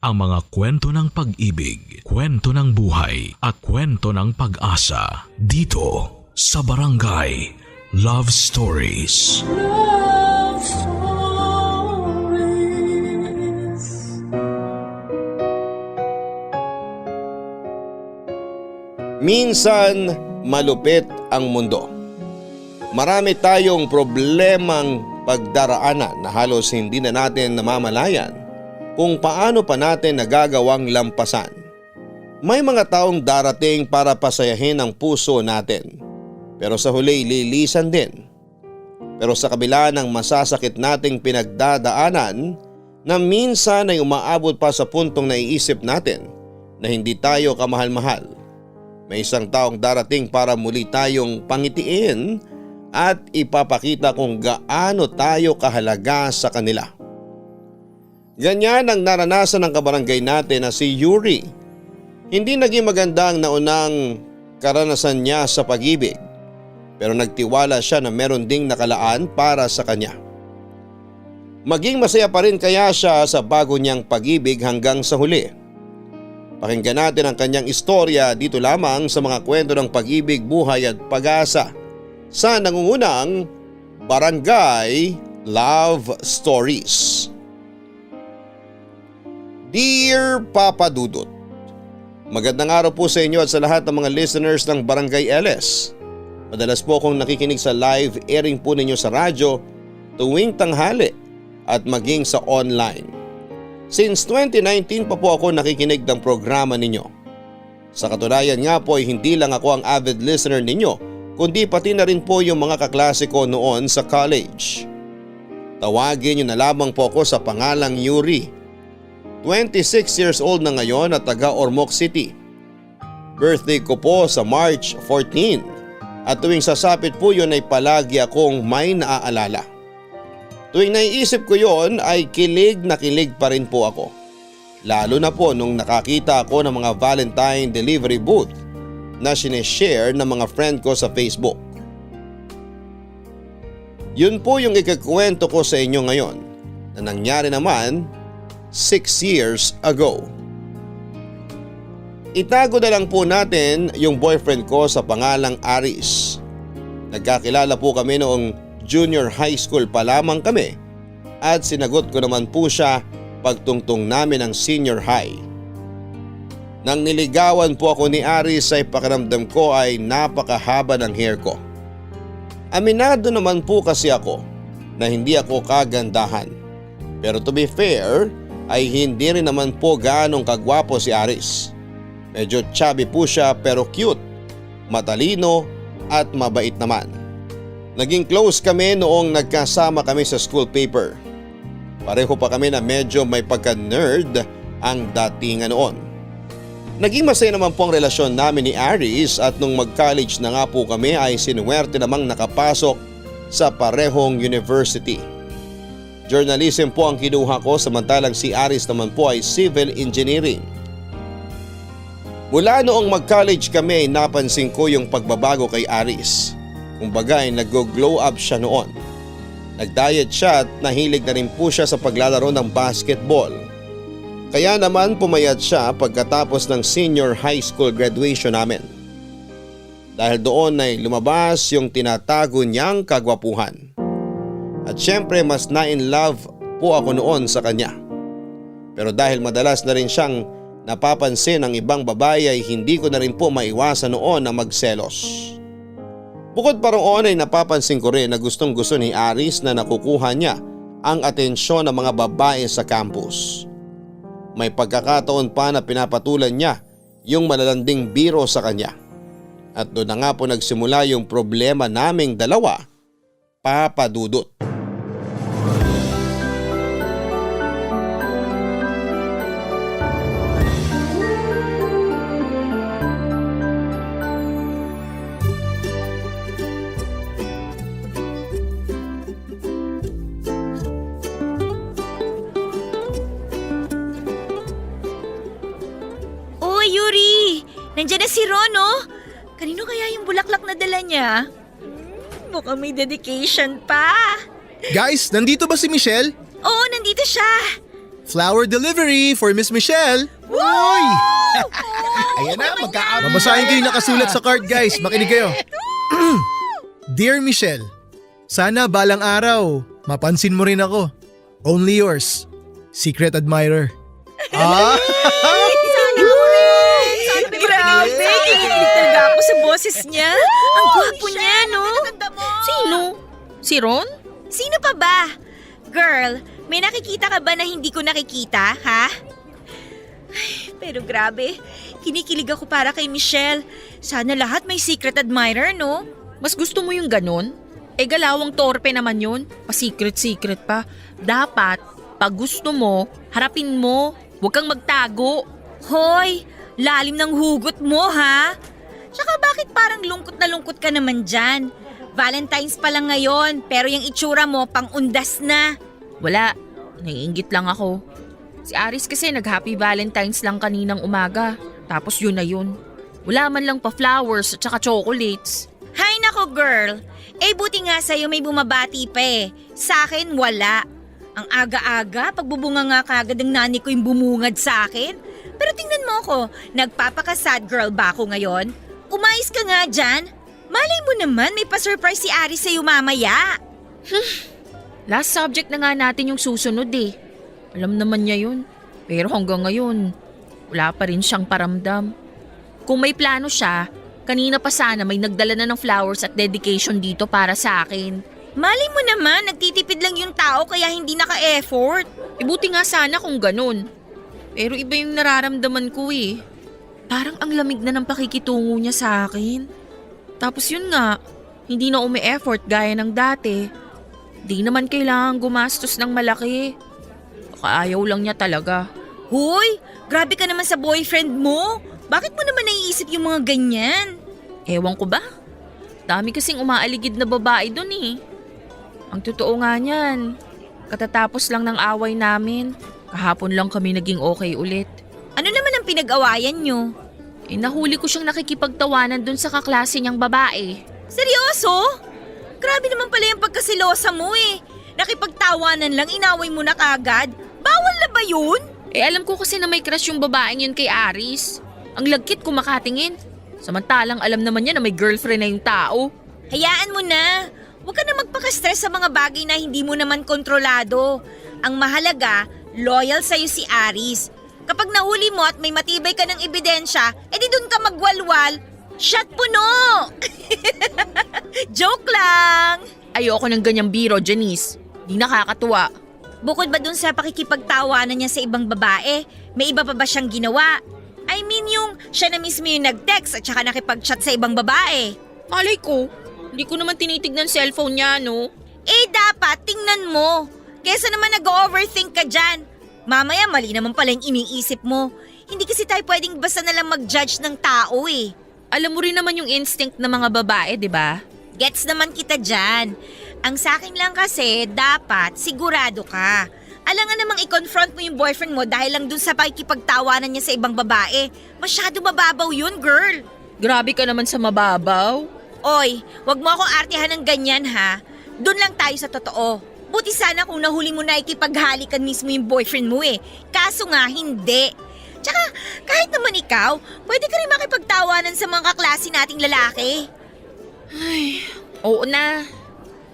ang mga kwento ng pag-ibig, kwento ng buhay at kwento ng pag-asa dito sa Barangay Love Stories. Love Stories. Minsan, malupit ang mundo. Marami tayong problemang pagdaraanan na halos hindi na natin namamalayan kung paano pa natin nagagawang lampasan. May mga taong darating para pasayahin ang puso natin, pero sa huli lilisan din. Pero sa kabila ng masasakit nating pinagdadaanan, na minsan ay umaabot pa sa puntong naiisip natin na hindi tayo kamahal-mahal, may isang taong darating para muli tayong pangitiin at ipapakita kung gaano tayo kahalaga sa kanila. Ganyan ang naranasan ng kabarangay natin na si Yuri. Hindi naging maganda ang naunang karanasan niya sa pag-ibig, pero nagtiwala siya na meron ding nakalaan para sa kanya. Maging masaya pa rin kaya siya sa bago niyang pag-ibig hanggang sa huli. Pakinggan natin ang kanyang istorya dito lamang sa mga kwento ng pag-ibig, buhay at pag-asa sa nangungunang Barangay Love Stories. Dear Papa Dudut, magandang araw po sa inyo at sa lahat ng mga listeners ng Barangay LS. Madalas po akong nakikinig sa live airing po ninyo sa radyo tuwing tanghali at maging sa online. Since 2019 pa po ako nakikinig ng programa ninyo. Sa katunayan nga po ay hindi lang ako ang avid listener ninyo, kundi pati na rin po yung mga kaklase ko noon sa college. Tawagin niyo na lamang po ako sa pangalang Yuri. 26 years old na ngayon at taga Ormoc City. Birthday ko po sa March 14 at tuwing sasapit po yun ay palagi akong may naaalala. Tuwing naiisip ko yon ay kilig na kilig pa rin po ako. Lalo na po nung nakakita ako ng mga Valentine delivery booth na sineshare ng mga friend ko sa Facebook. Yun po yung ikakwento ko sa inyo ngayon na nangyari naman 6 years ago. Itago na lang po natin yung boyfriend ko sa pangalang Aris. Nagkakilala po kami noong junior high school pa lamang kami at sinagot ko naman po siya pagtungtong namin ng senior high. Nang niligawan po ako ni Aris ay pakiramdam ko ay napakahaba ng hair ko. Aminado naman po kasi ako na hindi ako kagandahan. Pero to be fair ay hindi rin naman po gaanong kagwapo si Aris. Medyo chubby po siya pero cute, matalino at mabait naman. Naging close kami noong nagkasama kami sa school paper. Pareho pa kami na medyo may pagka-nerd ang datingan noon. Naging masaya naman po ang relasyon namin ni Aris at nung mag-college na nga po kami ay sinuwerte namang nakapasok sa parehong university. Journalism po ang kinuha ko samantalang si Aris naman po ay civil engineering. Mula noong mag-college kami ay napansin ko yung pagbabago kay Aris. Kumbaga ay nag-glow up siya noon. Nag-diet siya at nahilig na rin po siya sa paglalaro ng basketball. Kaya naman pumayat siya pagkatapos ng senior high school graduation namin. Dahil doon ay lumabas yung tinatago niyang kagwapuhan. At syempre mas na-in love po ako noon sa kanya. Pero dahil madalas na rin siyang napapansin ng ibang babae ay hindi ko na rin po maiwasan noon na magselos. Bukod pa roon ay napapansin ko rin na gustong gusto ni Aris na nakukuha niya ang atensyon ng mga babae sa campus. May pagkakataon pa na pinapatulan niya yung malalanding biro sa kanya. At doon na nga po nagsimula yung problema naming dalawa, Papa Dudut. Nandiyan na si Ron, oh. Kanino kaya yung bulaklak na dala niya? Mukhang may dedication pa. Guys, nandito ba si Michelle? Oo, nandito siya. Flower delivery for Miss Michelle. Uy! Ayan na, magkakaroon. Babasahin ko yung nakasulat sa card guys. Makinig kayo. Dear Michelle, sana balang araw, mapansin mo rin ako. Only yours, Secret Admirer. Ah! Grabe, kinikilig talaga ako sa boses niya. Ang gwapo niya, no? Sino? Si Ron? Sino pa ba? Girl, may nakikita ka ba na hindi ko nakikita, ha? Ay, pero grabe, kinikilig ako para kay Michelle. Sana lahat may secret admirer, no? Mas gusto mo yung ganon? Eh galawang torpe naman yun. Pa-secret-secret pa. Dapat, pag gusto mo, harapin mo. Huwag kang magtago. Hoy, lalim ng hugot mo, ha? Tsaka bakit parang lungkot na lungkot ka naman dyan? Valentine's pa lang ngayon, pero yung itsura mo pang undas na. Wala, naiinggit lang ako. Si Aris kasi nag-happy Valentine's lang kaninang umaga. Tapos yun na yun. Wala man lang pa flowers at saka chocolates. Hay nako girl, eh buti nga sa'yo may bumabati pa eh. Sa akin wala. Ang aga-aga, pagbubunga nga kagad ng nani ko yung bumungad sa akin. Pero tingnan mo ako, nagpapaka-sad girl ba ako ngayon? Umayos ka nga dyan. Malay mo naman may pa-surprise si Aris sa'yo mamaya. Last subject na nga natin yung susunod eh. Alam naman niya yun. Pero hanggang ngayon, wala pa rin siyang paramdam. Kung may plano siya, kanina pa sana may nagdala na ng flowers at dedication dito para sa akin. Malay mo naman, nagtitipid lang yung tao kaya hindi naka-effort. Buti nga sana kung ganun. Pero iba yung nararamdaman ko eh. Parang ang lamig na ng pakikitungo niya sa akin. Tapos yun nga, hindi na umi-effort gaya ng dati. Di naman kailangan gumastos ng malaki. Baka ayaw lang niya talaga. Hoy, grabe ka naman sa boyfriend mo. Bakit mo naman naiisip yung mga ganyan? Ewan ko ba? Dami kasing umaaligid na babae dun eh. Ang totoo nga niyan, katatapos lang ng away namin. Kahapon lang kami naging okay ulit. Ano naman ang pinag-awayan nyo? Eh nahuli ko siyang nakikipagtawanan dun sa kaklase niyang babae. Seryoso? Grabe naman pala yung pagkasilosa mo eh. Nakipagtawanan lang, inaway mo na kagad. Bawal na ba yun? Eh alam ko kasi na may crush yung babaeng yun kay Aris. Ang lagkit kung makatingin. Samantalang alam naman niya na may girlfriend na yung tao. Hayaan mo na. Huwag ka na magpaka-stress sa mga bagay na hindi mo naman kontrolado. Ang mahalaga, loyal sa'yo si Aris. Kapag nahuli mo at may matibay ka ng ebidensya, edi dun ka magwalwal. Shot puno! Joke lang! Ayoko ng ganyang biro, Janice. Di nakakatuwa. Bukod ba dun sa pakikipagtawanan niya sa ibang babae, may iba pa ba siyang ginawa? I mean yung siya na mismo yung nag-text at saka nakipag-chat sa ibang babae. Malay ko, hindi ko naman tinitignan cellphone niya, no? Eh dapat, tingnan mo. Kesa naman nag-overthink ka dyan. Mamaya mali naman pala yung iniisip mo. Hindi kasi tayo pwedeng basta nalang mag-judge ng tao eh. Alam mo rin naman yung instinct ng mga babae, di ba? Gets naman kita dyan. Ang sakin lang kasi, dapat sigurado ka. Alam nga namang i-confront mo yung boyfriend mo dahil lang dun sa pakikipagtawanan niya sa ibang babae. Masyado mababaw yun, girl. Grabe ka naman sa mababaw. Oy, wag mo akong artihan ng ganyan ha. Doon lang tayo sa totoo. Buti sana kung nahuli mo na ikipaghalikan mismo yung boyfriend mo eh. Kaso nga, hindi. Tsaka, kahit naman ikaw, pwede ka rin makipagtawanan sa mga kaklase nating lalaki. Oo na.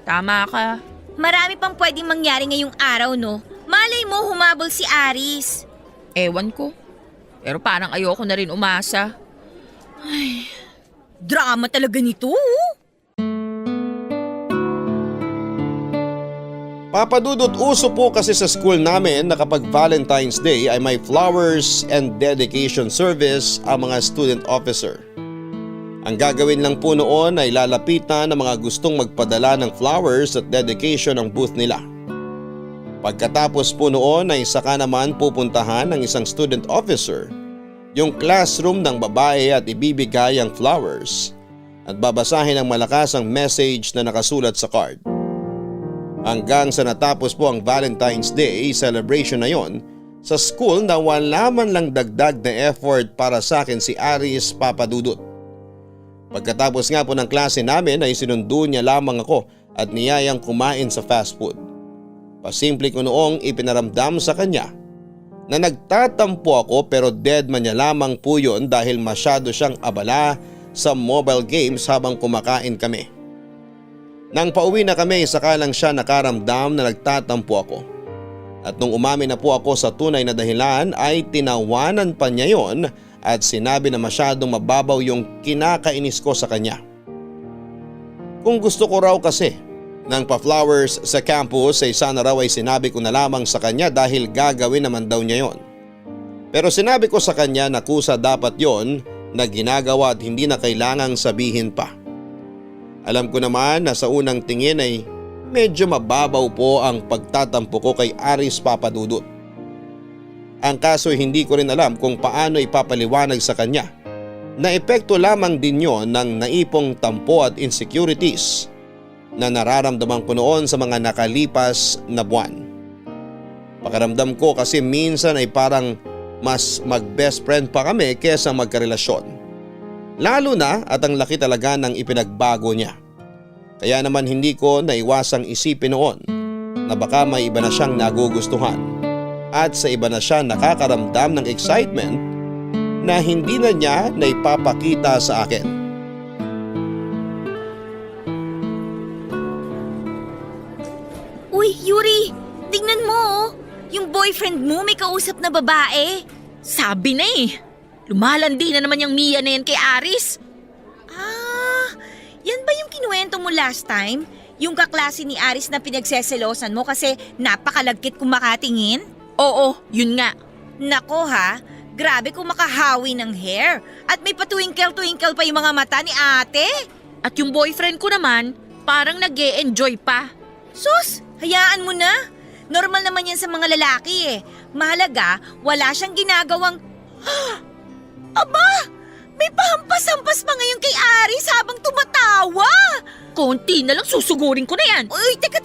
Tama ka. Marami pang pwedeng mangyari ngayong araw, no? Malay mo humabol si Aris. Ewan ko. Pero parang ayoko na rin umasa. Drama talaga nito. Papadudot uso po kasi sa school namin na kapag Valentine's Day ay may flowers and dedication service ang mga student officer. Ang gagawin lang po noon ay lalapitan ng mga gustong magpadala ng flowers at dedication ang booth nila. Pagkatapos po noon ay saka naman pupuntahan ng isang student officer yung classroom ng babae at ibibigay ang flowers at babasahin ng malakas ang message na nakasulat sa card. Hanggang sa natapos po ang Valentine's Day celebration na yon sa school na wala man lang dagdag na effort para sa akin si Aris Papadudot. Pagkatapos nga po ng klase namin ay sinundo niya lamang ako at niyayang kumain sa fast food. Pasimple ko noong ipinaramdam sa kanya na nagtatampo ako pero deadman niya lamang po yun dahil masyado siyang abala sa mobile games habang kumakain kami. Nang pauwi na kami, saka lang siya nakaramdam na nagtatampo ako. At nung umamin na po ako sa tunay na dahilan ay tinawanan pa niya yon at sinabi na masyadong mababaw yung kinakainis ko sa kanya. Kung gusto ko raw kasi ng pa-flowers sa campus ay sana raw ay sinabi ko na lamang sa kanya dahil gagawin naman daw niya yon. Pero sinabi ko sa kanya na kusa dapat yon na ginagawa at hindi na kailangang sabihin pa. Alam ko naman na sa unang tingin ay medyo mababaw po ang pagtatampo ko kay Aris Papadudut. Ang kaso hindi ko rin alam kung paano ipapaliwanag sa kanya na epekto lamang din yon ng naipong tampo at insecurities na nararamdaman ko noon sa mga nakalipas na buwan. Pakiramdam ko kasi minsan ay parang mas mag-best friend pa kami kesa magkarelasyon. Lalo na at ang laki talaga ng ipinagbago niya. Kaya naman hindi ko naiwasang isipin noon na baka may iba na siyang nagugustuhan at sa iba na siya nakakaramdam ng excitement na hindi na niya naipapakita sa akin. Uy, Yuri! Tingnan mo oh! Yung boyfriend mo may kausap na babae. Sabi na eh. Lumalandi na naman yung Mia na yan kay Aris. Ah, yan ba yung kinuwento mo last time? Yung kaklase ni Aris na pinagseselosan mo kasi napakalagkit kung makatingin? Oo, yun nga. Nako ha, grabe kung makahawi ng hair. At may patwinkle-twinkle pa yung mga mata ni ate. At yung boyfriend ko naman, parang nag-e-enjoy pa. Sus, hayaan mo na. Normal naman yan sa mga lalaki eh. Mahalaga, wala siyang ginagawang… Aba! May pahampas-hampas pa ngayon kay Aris habang tumatawa! Konti na lang susugurin ko na yan. Uy, teka,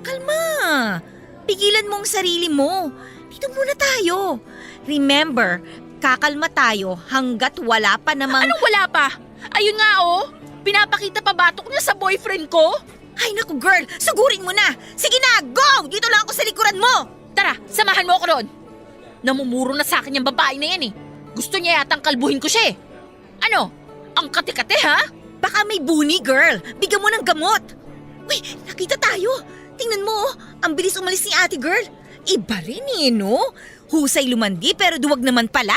kalma. Pigilan mo ang sarili mo. Dito muna tayo. Remember, kakalma tayo hanggat wala pa namang… Anong wala pa? Ayun nga oh, pinapakita pa batok niya sa boyfriend ko. Ay naku girl, sugurin mo na. Sige na, go! Dito lang ako sa likuran mo. Tara, samahan mo ako ron. Namumuro na sa akin yung babae na yan eh. Gusto niya yatang kalbuhin ko siya eh. Ano? Ang kate-kate ha? Baka may buni girl. Bigyan mo ng gamot. Uy, nakita tayo. Tingnan mo oh, ang bilis umalis ni ate girl. Iba rin eh no? Husay lumandi pero duwag naman pala.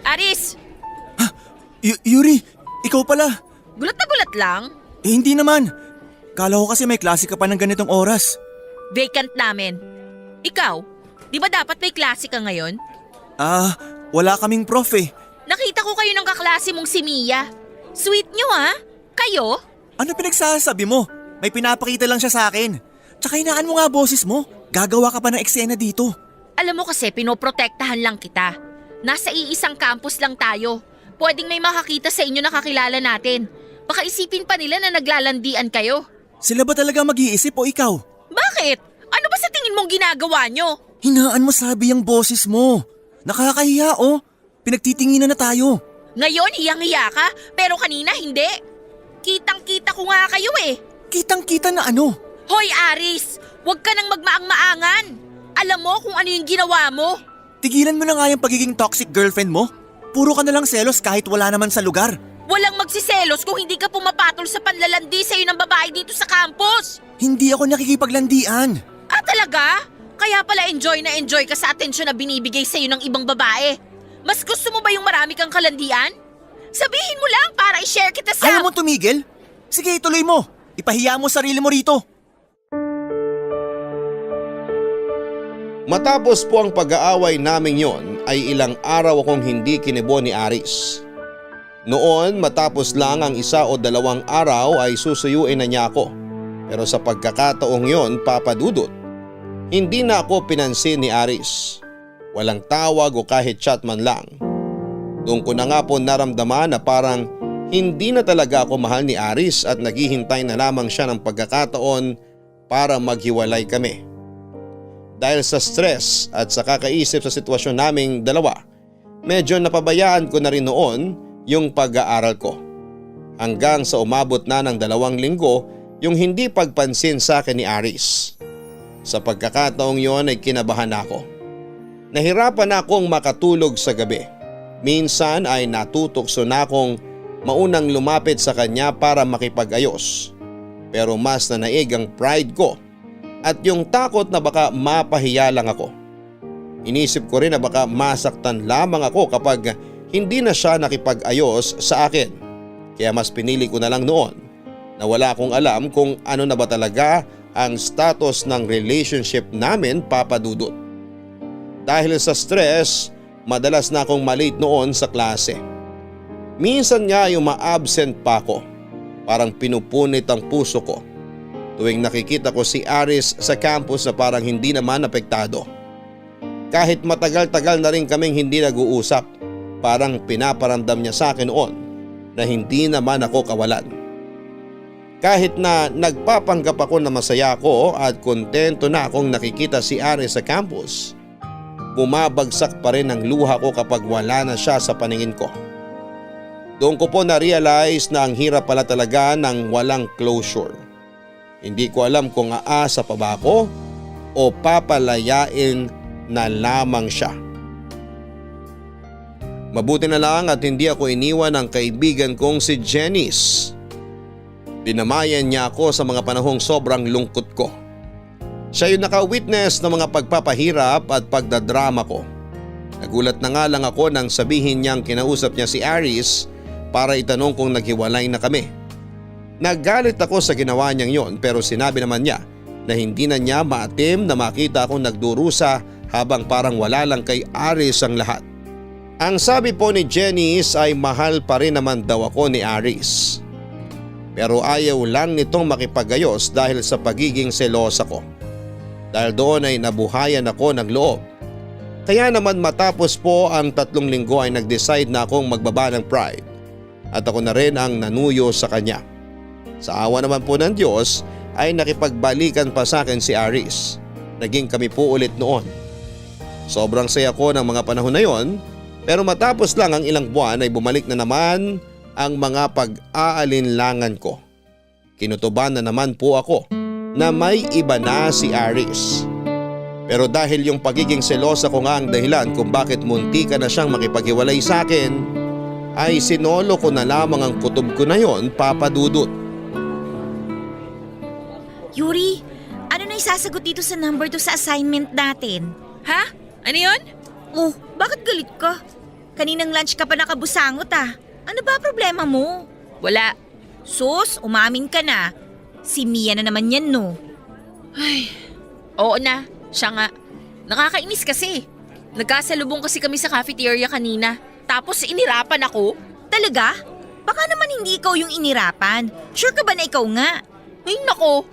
Aris, Yuri, ikaw pala. gulat na gulat lang. Hindi naman. Kala ko kasi may klase ka pa ng ganitong oras. Vacant namin. Ikaw, di ba dapat may klase ka ngayon? Wala kaming prof eh. Nakita ko kayo ng kaklase mong si Mia. Sweet nyo ha? Kayo? Ano pinagsasabi mo? May pinapakita lang siya sa akin. Tsaka hinaan mo nga boses mo. Gagawa ka pa ng eksena dito. Alam mo kasi pinoprotektahan lang kita. Nasa iisang campus lang tayo. Pwedeng may makakita sa inyo na kakilala natin. Baka isipin pa nila na naglalandian kayo. Sila ba talaga mag-iisip o ikaw? Bakit? Ano ba sa tingin mong ginagawa nyo? Hinaan mo sabi ang boses mo. Nakakahiya oh. Pinagtitinginan na tayo. Ngayon hiyang-hiya ka, pero kanina hindi. Kitang-kita ko nga kayo eh. Kitang-kita na ano? Hoy Aris, huwag ka nang magmaang-maangan. Alam mo kung ano yung ginawa mo. Tigilan mo na nga yung pagiging toxic girlfriend mo. Puro ka na lang selos kahit wala naman sa lugar. Walang magsiselos kung hindi ka pumapatol sa panlalandi sa'yo ng babae dito sa campus. Hindi ako nakikipaglandian. Ah talaga? Kaya pala enjoy ka sa atensyon na binibigay sa'yo ng ibang babae. Mas gusto mo ba yung marami kang kalandian? Sabihin mo lang para i-share kita sa… Ayaw mo tumigil? Sige, ituloy mo. Ipahiya mo sarili mo rito. Matapos po ang pag-aaway namin yon ay ilang araw akong hindi kinibo ni Aris. Noon matapos lang ang 1 o 2 araw ay susuyuin na niya ako. Pero sa pagkakataong yon Papadudut, hindi na ako pinansin ni Aris. Walang tawag o kahit chat man lang. Doon ko na nga po naramdaman na parang hindi na talaga ako mahal ni Aris at naghihintay na lamang siya ng pagkakataon para maghiwalay kami. Dahil sa stress at sa kakaisip sa sitwasyon naming dalawa, medyo napabayaan ko na rin noon yung pag-aaral ko. Hanggang sa umabot na ng 2 linggo yung hindi pagpansin sa akin ni Aris. Sa pagkakataong yon ay kinabahan ako. Nahirapan akong makatulog sa gabi. Minsan ay natutokso na akong maunang lumapit sa kanya para makipag-ayos. Pero mas nanaig ang pride ko at yung takot na baka mapahiya lang ako. Inisip ko rin na baka masaktan lamang ako kapag hindi na siya nakipag-ayos sa akin. Kaya mas pinili ko na lang noon na wala akong alam kung ano na ba talaga ang status ng relationship namin, Papa Dudut. Dahil sa stress, madalas na akong malate noon sa klase. Minsan nga yung ma-absent pa ako. Parang pinupunit ang puso ko tuwing nakikita ko si Aris sa campus na parang hindi naman apektado. Kahit matagal-tagal na rin kaming hindi nag-uusap, parang pinaparamdam niya sa akin noon na hindi naman ako kawalan. Kahit na nagpapanggap ako na masaya ako at kontento na akong nakikita si Aris sa campus, bumabagsak pa rin ang luha ko kapag wala na siya sa paningin ko. Doon ko po na-realize na ang hirap pala talaga ng walang closure. Hindi ko alam kung aasa pa ba ako o papalayain na lamang siya. Mabuti na lang at hindi ako iniwan ng kaibigan kong si Janice. Dinamayan niya ako sa mga panahong sobrang lungkot ko. Siya yung naka-witness ng mga pagpapahirap at pagdadrama ko. Nagulat na nga lang ako nang sabihin niyang kinausap niya si Aris para itanong kung naghiwalay na kami. Naggalit ako sa ginawa niyang yon pero sinabi naman niya na hindi na niya maatim na makita akong nagdurusa habang parang wala lang kay Aris ang lahat. Ang sabi po ni Janice ay mahal pa rin naman daw ako ni Aris. Pero ayaw lang nitong makipagayos dahil sa pagiging selosa ko. Dahil doon ay nabuhayan ako ng loob. Kaya naman matapos po ang 3 linggo ay nag-decide na akong magbaba ng pride. At ako na rin ang nanuyo sa kanya. Sa awa naman po ng Diyos ay nakipagbalikan pa sa akin si Aris. Naging kami po ulit noon. Sobrang saya ko ng mga panahon na yon, pero matapos lang ang ilang buwan ay bumalik na naman ang mga pag-aalinlangan ko. Kinutuban na naman po ako na may iba na si Aris. Pero dahil yung pagiging selosa ko nga ang dahilan kung bakit muntika na siyang makipaghiwalay sa akin, ay sinolo ko na lamang ang kutob ko na yon, Papa Dudut. Yuri, ano na isasagot dito sa number 2 sa assignment natin? Ha? Ano yun? Oh, bakit galit ka? Kaninang lunch ka pa nakabusangot ah. Ano ba problema mo? Wala. Sus, umamin ka na. Si Mia na naman yan no. Ay, oo na. Siya nga. Nakakainis kasi. Nagkasalubong kasi kami sa cafeteria kanina. Tapos inirapan ako. Talaga? Baka naman hindi ikaw yung inirapan. Sure ka ba na ikaw nga? Ay nako.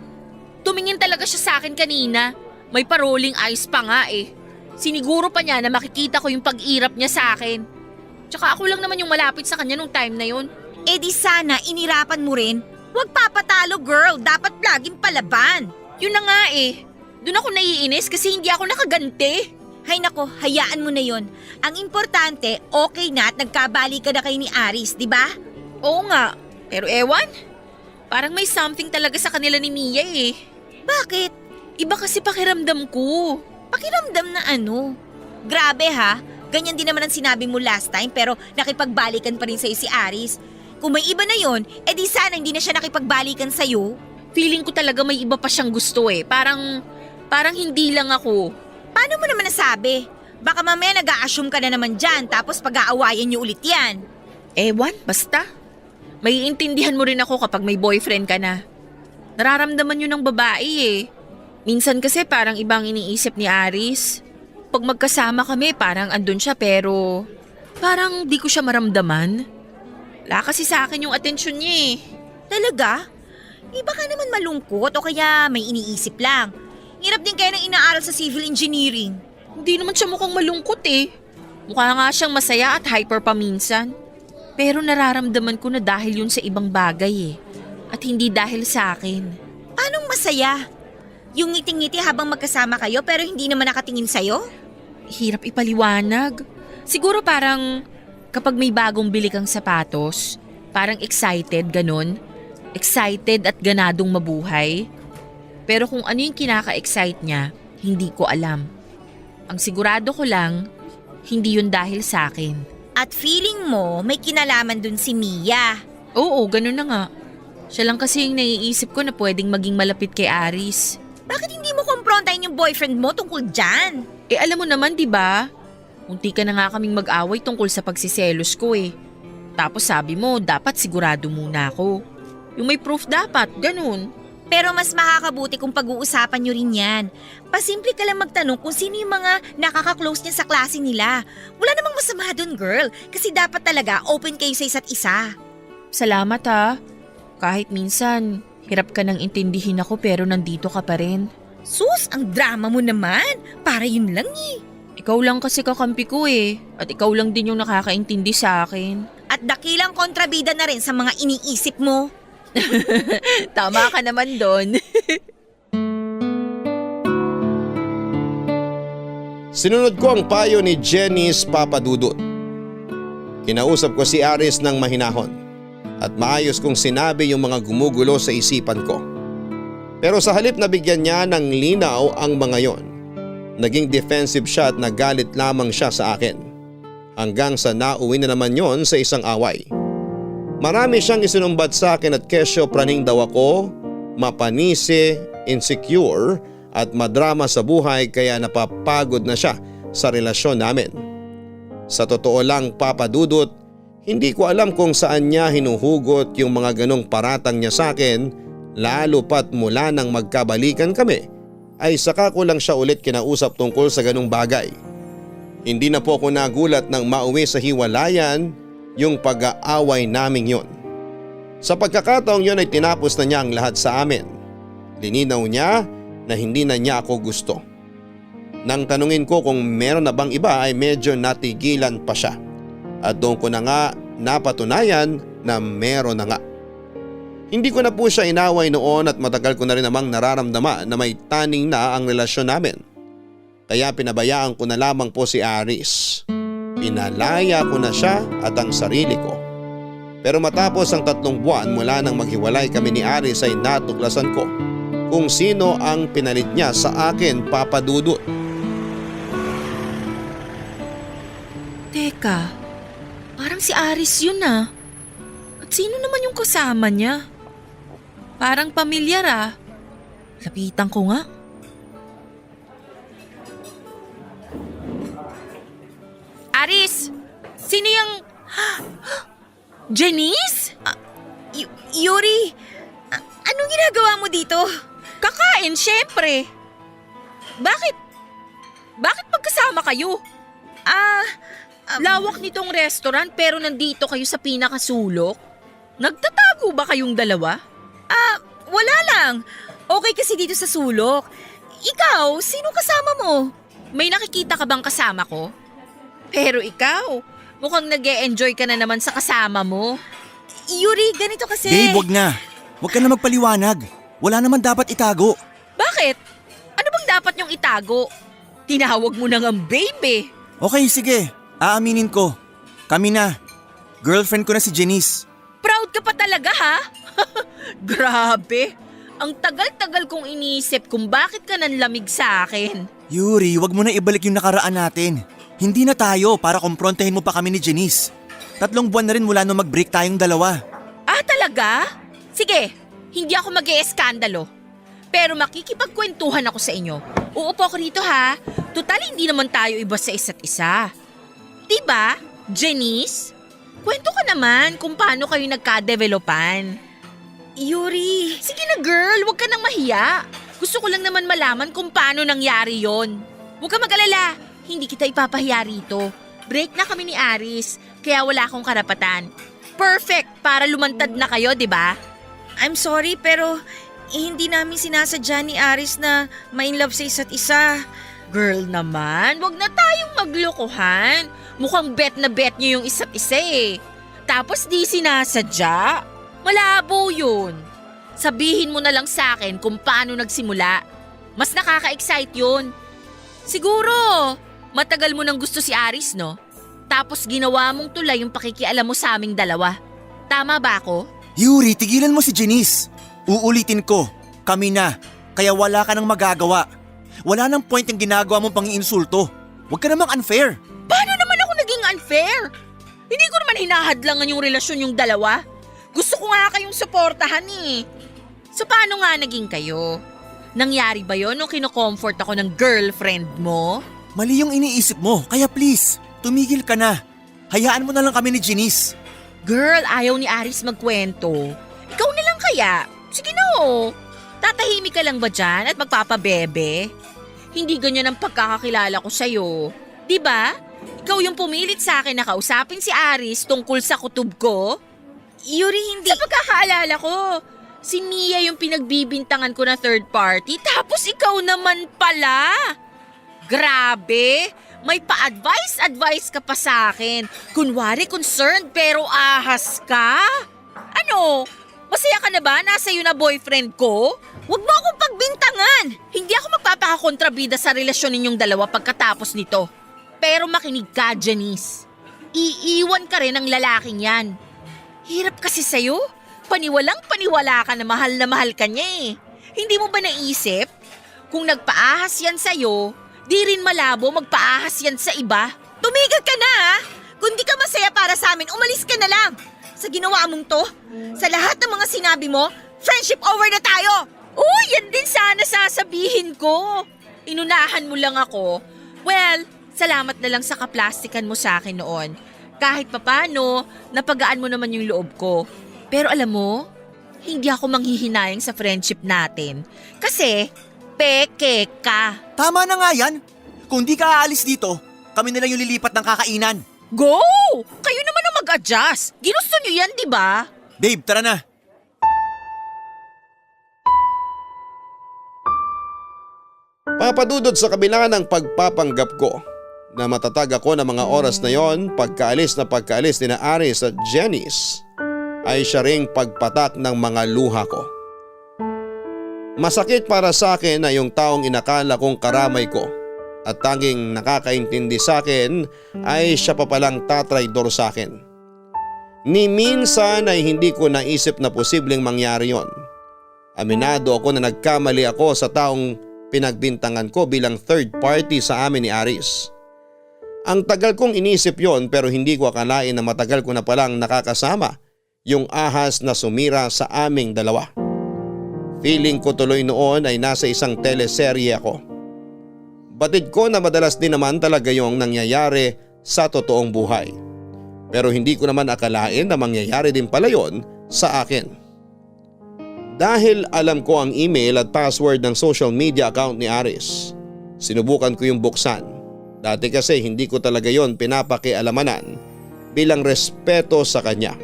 Tumingin talaga siya sa akin kanina. May pa-rolling eyes pa nga eh. Siniguro pa niya na makikita ko yung pag-irap niya sa akin. Tsaka ako lang naman yung malapit sa kanya nung time na yun. Eh di sana inirapan mo rin. Huwag papatalo girl, dapat laging palaban. Yun na nga eh. Doon ako naiinis kasi hindi ako nakaganti. Hay nako, hayaan mo na yon. Ang importante, okay na at nagkabali ka na kay ni Aris, di ba? Oo nga. Pero ewan, parang may something talaga sa kanila ni Mia eh. Bakit? Iba kasi pakiramdam ko. Pakiramdam na ano? Grabe ha, ganyan din naman ang sinabi mo last time pero nakipagbalikan pa rin sa'yo si Aris. Kung may iba na yon, edi sana hindi na siya nakipagbalikan sa'yo. Feeling ko talaga may iba pa siyang gusto eh. Parang hindi lang ako. Paano mo naman nasabi? Baka mamaya nag-a-assume ka na naman dyan tapos pag-aawayan niyo ulit yan. Ewan, basta. May intindihan mo rin ako kapag may boyfriend ka na. Nararamdaman yun ng babae eh. Minsan kasi parang ibang iniisip ni Aris. Pag magkasama kami parang andun siya pero parang di ko siya maramdaman. Wala kasi sa akin yung atensyon niya eh. Talaga? Iba ka naman malungkot o kaya may iniisip lang. Hirap din kaya ng inaaral sa civil engineering. Hindi naman siya mukhang malungkot eh. Mukha nga siyang masaya at hyper paminsan. Pero nararamdaman ko na dahil yun sa ibang bagay eh. At hindi dahil sa akin. Anong masaya? Yung ngiting-ngiti habang magkasama kayo pero hindi naman nakatingin sa'yo? Hirap ipaliwanag. Siguro parang kapag may bagong bili kang sapatos, parang excited ganon. Excited at ganadong mabuhay. Pero kung ano yung kinaka-excite niya, hindi ko alam. Ang sigurado ko lang, hindi yun dahil sa akin. At feeling mo may kinalaman dun si Mia. Oo, ganun na nga. Siya lang kasi yung naiisip ko na pwedeng maging malapit kay Aris. Bakit hindi mo kumprontahin yung boyfriend mo tungkol dyan? Alam mo naman, di ba? Munti ka na nga kaming mag-away tungkol sa pagsiselos ko eh. Tapos sabi mo, dapat sigurado muna ako. Yung may proof dapat, ganun. Pero mas makakabuti kung pag-uusapan nyo rin yan. Pasimple ka lang magtanong kung sino yung mga nakaka-close niya sa klase nila. Wala namang masama dun, girl. Kasi dapat talaga open kayo sa isa't isa. Salamat ha. Kahit minsan, hirap ka nang intindihin ako pero nandito ka pa rin. Sus, ang drama mo naman. Para yun lang eh. Ikaw lang kasi kakampi ko eh. At ikaw lang din yung nakakaintindi sa akin. At dakilang kontrabida na rin sa mga iniisip mo. Tama ka naman doon. Sinunod ko ang payo ni Jenice Papadudut. Kinausap ko si Aris ng mahinahon at maayos kong sinabi yung mga gumugulo sa isipan ko. Pero sa halip na bigyan niya ng linaw ang mga yon, naging defensive siya at nagalit lamang siya sa akin. Hanggang sa nauwi na naman yon sa isang away. Marami siyang isinumbat sa akin at kesyo praning daw ako, mapanisi, insecure at madrama sa buhay kaya napapagod na siya sa relasyon namin. Sa totoo lang, Papadudut, hindi ko alam kung saan niya hinuhugot yung mga ganong paratang niya sa akin, lalo pat mula nang magkabalikan kami ay saka ko lang siya ulit kinausap tungkol sa ganong bagay. Hindi na po ako nagulat nang mauwi sa hiwalayan yung pag-aaway naming yon. Sa pagkakataong yon ay tinapos na niya ang lahat sa amin. Lininaw niya na hindi na niya ako gusto. Nang tanungin ko kung meron na bang iba ay medyo natigilan pa siya. At doon ko na nga napatunayan na meron na nga. Hindi ko na po siya inaway noon at matagal ko na rin namang nararamdaman na may taning na ang relasyon namin. Kaya pinabayaan ko na lamang po si Aris. Pinalaya ko na siya at ang sarili ko. Pero matapos ang 3 buwan mula nang maghiwalay kami ni Aris ay natuklasan ko kung sino ang pinalit niya sa akin, Papadudut. Teka, parang si Aris yun ah. At sino naman yung kasama niya? Parang pamilyar ah. Lapitan ko nga. Aris! Sino yung… Jenice? Yuri, anong ginagawa mo dito? Kakain, syempre. Bakit? Bakit magkasama kayo? Lawak nitong restaurant pero nandito kayo sa pinakasulok? Nagtatago ba kayong dalawa? Wala lang. Okay kasi dito sa sulok. Ikaw, sino kasama mo? May nakikita ka bang kasama ko? Pero ikaw, mukhang nag-e-enjoy ka na naman sa kasama mo. Yuri, ganito kasi. Babe, wag na. Wag ka na magpaliwanag. Wala naman dapat itago. Bakit? Ano bang dapat niyong itago? Tinawag mo na ngang babe. Okay, sige. Aaminin ko. Kami na. Girlfriend ko na si Jenice. Proud ka pa talaga ha? Grabe. Ang tagal-tagal kong iniisip kung bakit ka nanlamig sa akin. Yuri, wag mo na ibalik yung nakaraan natin. Hindi na tayo para kumprontahin mo pa kami ni Jenice. 3 buwan na rin mula nung mag-break tayong dalawa. Talaga? Sige, hindi ako mag-e-eskandalo. Pero makikipagkwentuhan ako sa inyo. Uupo ako rito ha. Total hindi naman tayo iba sa isa't isa. Diba, Jenice? Kwento ka naman kung paano kayo nagka-developan. Yuri, Sige na girl, huwag ka nang mahiya. Gusto ko lang naman malaman kung paano nangyari yon. Huwag ka mag-alala, hindi kita ipapahiya rito. Break na kami ni Aris, kaya wala akong karapatan. Perfect para lumantad na kayo, di ba? I'm sorry pero hindi namin sinasadya ni Aris na ma-inlove sa isa't isa. Girl naman, wag na tayong maglokohan. Mukhang bet na bet niyo yung isa't isa eh. Tapos di sinasadya. Malabo yun. Sabihin mo na lang sa akin kung paano nagsimula. Mas nakaka-excite yun. Siguro, matagal mo nang gusto si Aris, no? Tapos ginawa mong tulay yung pakikialam mo sa aming dalawa. Tama ba ako? Yuri, tigilan mo si Jenice. Uulitin ko. Kami na. kaya wala ka nang magagawa. Wala nang point yung ginagawa mong pang-iinsulto. Huwag ka namang unfair. Paano naman ako naging unfair? Hindi ko naman hinahadlangan yung relasyon yung dalawa. Gusto ko nga kayong suportahan eh. So paano nga naging kayo? Nangyari ba yon nung kinocomfort ako ng girlfriend mo? Mali yung iniisip mo, kaya please, tumigil ka na. Hayaan mo na lang kami ni Janice. Girl, ayaw ni Aris magkwento. Ikaw na lang kaya. Sige na oh. Tatahimik ka lang ba dyan at magpapabebe? Hindi ganyan ang pagkakakilala ko sa'yo. Diba? Ikaw yung pumilit sa akin na kausapin si Aris tungkol sa kutob ko? Yuri, hindi. Sa pagkakaalala ko, si Mia yung pinagbibintangan ko na third party tapos ikaw naman pala. Grabe! May pa-advice ka pa sa akin. Kunwari concerned pero ahas ka. Ano? Masaya ka na ba? Nasa iyo na boyfriend ko? Huwag mo akong pagbintangan. Hindi ako magpapakakontrabida sa relasyon ninyong dalawa pagkatapos nito. Pero makinig ka, Janice. Iiwan ka rin ng lalaking yan. Hirap kasi sa'yo. Paniwalang-paniwala ka na mahal ka niya eh. Hindi mo ba naisip? Kung nagpaahas yan sa'yo, di rin malabo magpaahas yan sa iba. Tumigil ka na ha. Kung di ka masaya para sa amin, umalis ka na lang. Sa ginawa mong to, sa lahat ng mga sinabi mo, friendship over na tayo. Oh, yan din sana sasabihin ko. Inunahan mo lang ako. Well, salamat na lang sa kaplastikan mo sa akin noon. Kahit papano, napagaan mo naman yung loob ko. Pero alam mo, hindi ako manghihinayang sa friendship natin. Kasi, peke ka. Tama na nga yan. Kung di ka aalis dito, kami na lang yung lilipat ng kakainan. Go! Kayo naman ang mag-adjust. Ginusto nyo yan, di ba? Babe, tara na. Papadudod sa kabila ng pagpapanggap ko na matatag ako ng mga oras na yon, pagkaalis ni na Aris at Janice ay siya ring pagpatak ng mga luha ko. Masakit para sa akin na yung taong inakala kong karamay ko at tanging nakakaintindi sa akin ay siya pa palang tatraydor sa akin. Ni minsan ay hindi ko naisip na posibleng mangyari yon. Aminado ako na nagkamali ako sa taong pinagbintangan ko bilang third party sa amin ni Aris. Ang tagal kong inisip yon pero hindi ko akalain na matagal ko na palang nakakasama yung ahas na sumira sa aming dalawa. Feeling ko tuloy noon ay nasa isang teleserye ako. Batid ko na madalas din naman talaga yung nangyayari sa totoong buhay. Pero hindi ko naman akalain na mangyayari din pala yon sa akin. Dahil alam ko ang email at password ng social media account ni Aris, sinubukan ko yung buksan. Dati kasi hindi ko talaga yon pinapakialamanan bilang respeto sa kanya.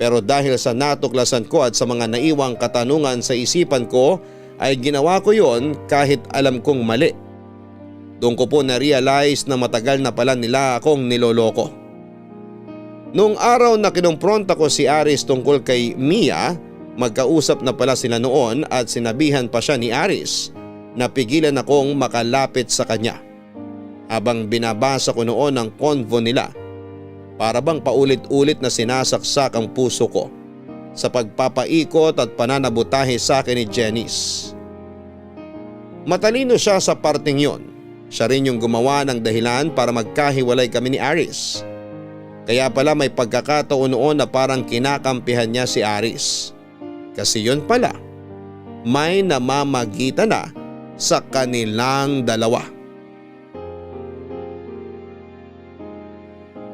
Pero dahil sa natuklasan ko at sa mga naiwang katanungan sa isipan ko ay ginawa ko yon kahit alam kong mali. Doon ko po na-realize na matagal na pala nila akong niloloko. Noong araw na kinumpronta ko si Aris tungkol kay Mia, magkausap na pala sila noon at sinabihan pa siya ni Aris na pigilan akong makalapit sa kanya. Habang binabasa ko noon ang convo nila, para bang paulit-ulit na sinasaksak ang puso ko sa pagpapaikot at pananabutahe sa akin ni Janice. Matalino siya sa parting yon. Siya rin yung gumawa ng dahilan para magkahiwalay kami ni Aris. Kaya pala may pagkakataon noon na parang kinakampihan niya si Aris. Kasi yun pala, may namamagitan na sa kanilang dalawa.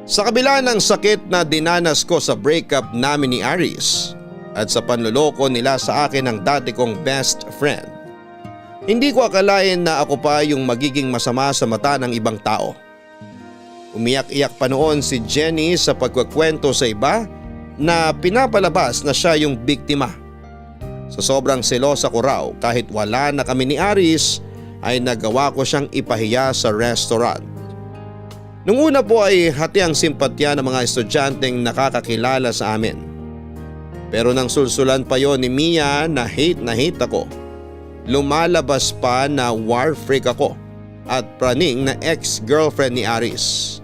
Sa kabila ng sakit na dinanas ko sa breakup namin ni Aris at sa panloloko nila sa akin ng dati kong best friend, hindi ko akalain na ako pa yung magiging masama sa mata ng ibang tao. Umiyak-iyak pa noon si Jenny sa pagkukwento sa iba na pinapalabas na siya yung biktima. Sa sobrang selosa ko raw kahit wala na kami ni Aris ay nagawa ko siyang ipahiya sa restaurant. Nung una po ay hati ang simpatya ng mga estudyanteng nakakakilala sa amin. Pero nang sulsulan pa yon ni Mia na hate ako, lumalabas pa na war freak ako at praning na ex-girlfriend ni Aris.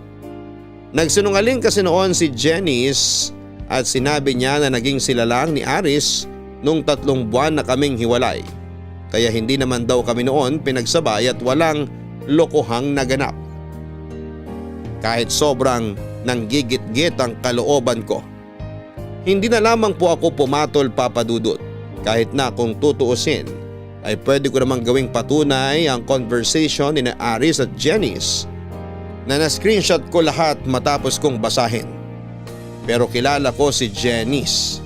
Nagsinungaling kasi noon si Janice at sinabi niya na naging sila lang ni Aris nung 3 buwan na kaming hiwalay Kaya hindi naman daw kami noon pinagsabay at walang lokohang naganap. Kahit sobrang nanggigit-git ang kalooban ko, hindi na lamang po ako pumatol, Papa Dudut. Kahit na kung tutuusin ay pwede ko namang gawing patunay ang conversation ni Aris at Janice na na-screenshot ko lahat matapos kong basahin. Pero kilala ko si Janice.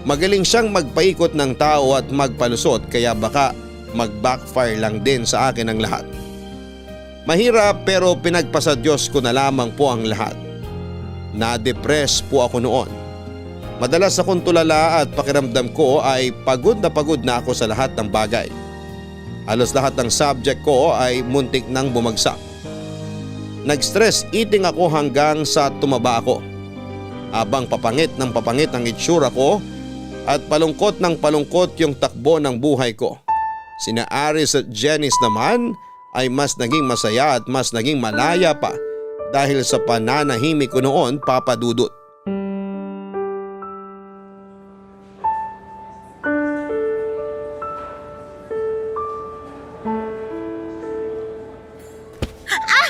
Magaling siyang magpaikot ng tao at magpalusot kaya baka mag-backfire lang din sa akin ang lahat. Mahirap pero pinagpasa Diyos ko na lamang po ang lahat. Na-depress po ako noon. Madalas akong tulala at pakiramdam ko ay pagod na ako sa lahat ng bagay. Halos lahat ng subject ko ay muntik nang bumagsak. Nag-stress eating ako hanggang sa tumaba ako. Habang papangit ang itsura ko at palungkot ng palungkot yung takbo ng buhay ko. Sina Aris at Janice naman ay mas naging masaya at mas naging malaya pa dahil sa pananahimik ko noon, Papa Dudut.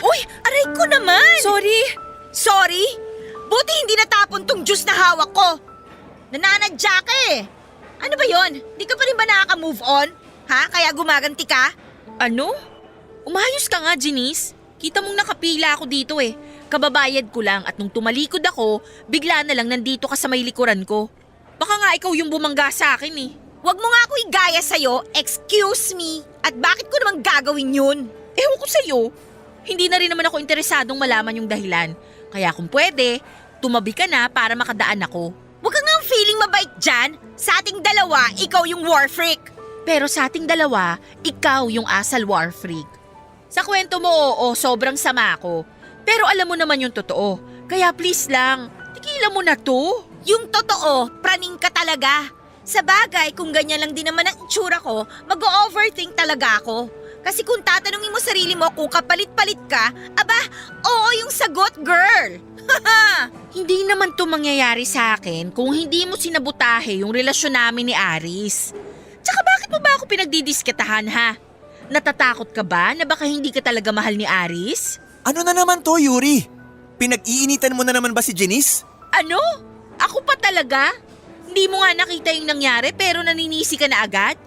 Uy, aray ko naman! Sorry? Buti hindi natapon tong juice na hawak ko. Nananadya ka eh. Ano ba yon? Di ka pa rin ba nakaka-move on? Ha? Kaya gumaganti ka? Ano? Umayos ka nga, Janice. Kita mong nakapila ako dito eh. Kababayad ko lang at nung tumalikod ako, bigla na lang nandito ka sa may likuran ko. Baka nga ikaw yung bumangga sa akin eh. Huwag mo nga ako igaya sa'yo, excuse me. At bakit ko naman gagawin yun? Ewan ko sa'yo. Hindi na rin naman ako interesadong malaman yung dahilan. Kaya kung pwede, tumabi ka na para makadaan ako. Huwag ka nga feeling mabait dyan. Sa ating dalawa, ikaw yung war freak. Pero sa ating dalawa, ikaw yung asal war freak. Sa kwento mo, oo, sobrang sama ako. Pero alam mo naman yung totoo. Kaya please lang, tigilan mo na to. Yung totoo, praning ka talaga. Sa bagay, kung ganyan lang din naman ang itsura ko, mag-overthink talaga ako. Kasi kung tatanungin mo sarili mo kung kapalit-palit ka, aba, oo yung sagot, girl. Hindi naman to mangyayari sa akin kung hindi mo sinabutahe yung relasyon namin ni Aris. Tsaka bakit mo ba ako pinagdidisketahan ha? Natatakot ka ba na baka hindi ka talaga mahal ni Aris? Ano na naman to, Yuri? Pinag-iinitan mo na naman ba si Janice? Ano? Ako pa talaga? Hindi mo nga nakita yung nangyari pero naninisi ka na agad?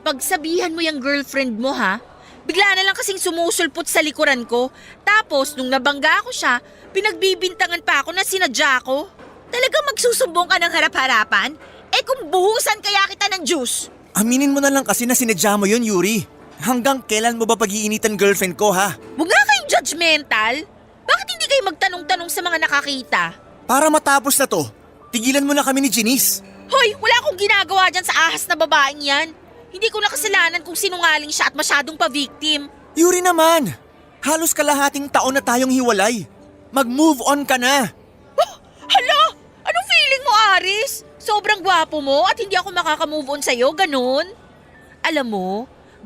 Pagsabihan mo yung girlfriend mo ha? Bigla na lang kasing sumusulpot sa likuran ko. Tapos nung nabangga ko siya, pinagbibintangan pa ako na sinadya ko. Talagang magsusumbong ka ng harap-harapan? Eh kung buhusan kaya kita ng juice? Aminin mo na lang kasi na sinadya mo yun, Yuri. Hanggang kailan mo ba pag-iinitan girlfriend ko, ha? Huwag nga kayong judgmental. Bakit hindi kayo magtanong-tanong sa mga nakakita? Para matapos na to, tigilan mo na kami ni Janice. Hoy, wala akong ginagawa dyan sa ahas na babaeng yan. Hindi ko nakasalanan kung sinungaling siya at masyadong pa-victim. Yuri naman, halos kalahating taon na tayong hiwalay. Mag-move on ka na. Hala! Anong feeling mo, Aris? Sobrang gwapo mo at hindi ako makaka-move on sa'yo, ganun? Alam mo,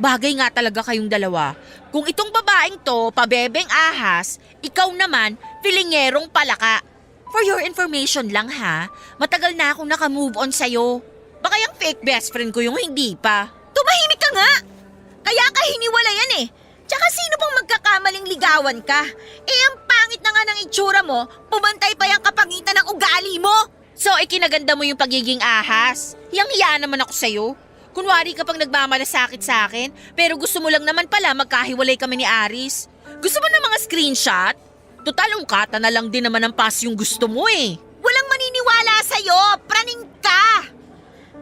bagay nga talaga kayong dalawa. Kung itong babaeng to, pabebeng ahas, ikaw naman, filingherong palaka. For your information lang ha, matagal na akong naka-move on sa'yo. Baka yung fake best friend ko yung hindi pa. Tumahimik ka nga! Kaya ka hiniwala yan eh. Tsaka sino pang magkakamaling ligawan ka? Eh ang pangit na nga ng itsura mo, pumantay pa yung kapangitan ng ugali mo! So ikinaganda mo yung pagiging ahas. Hiyang-hiya naman ako sa'yo. Kunwari ka pang nagmamalasakit sa akin, pero gusto mo lang naman pala magkahiwalay kami ni Aris. Gusto mo ng mga screenshot? Total ungkata na lang din naman ang pass yung gusto mo eh. Walang maniniwala sa'yo! Praning ka!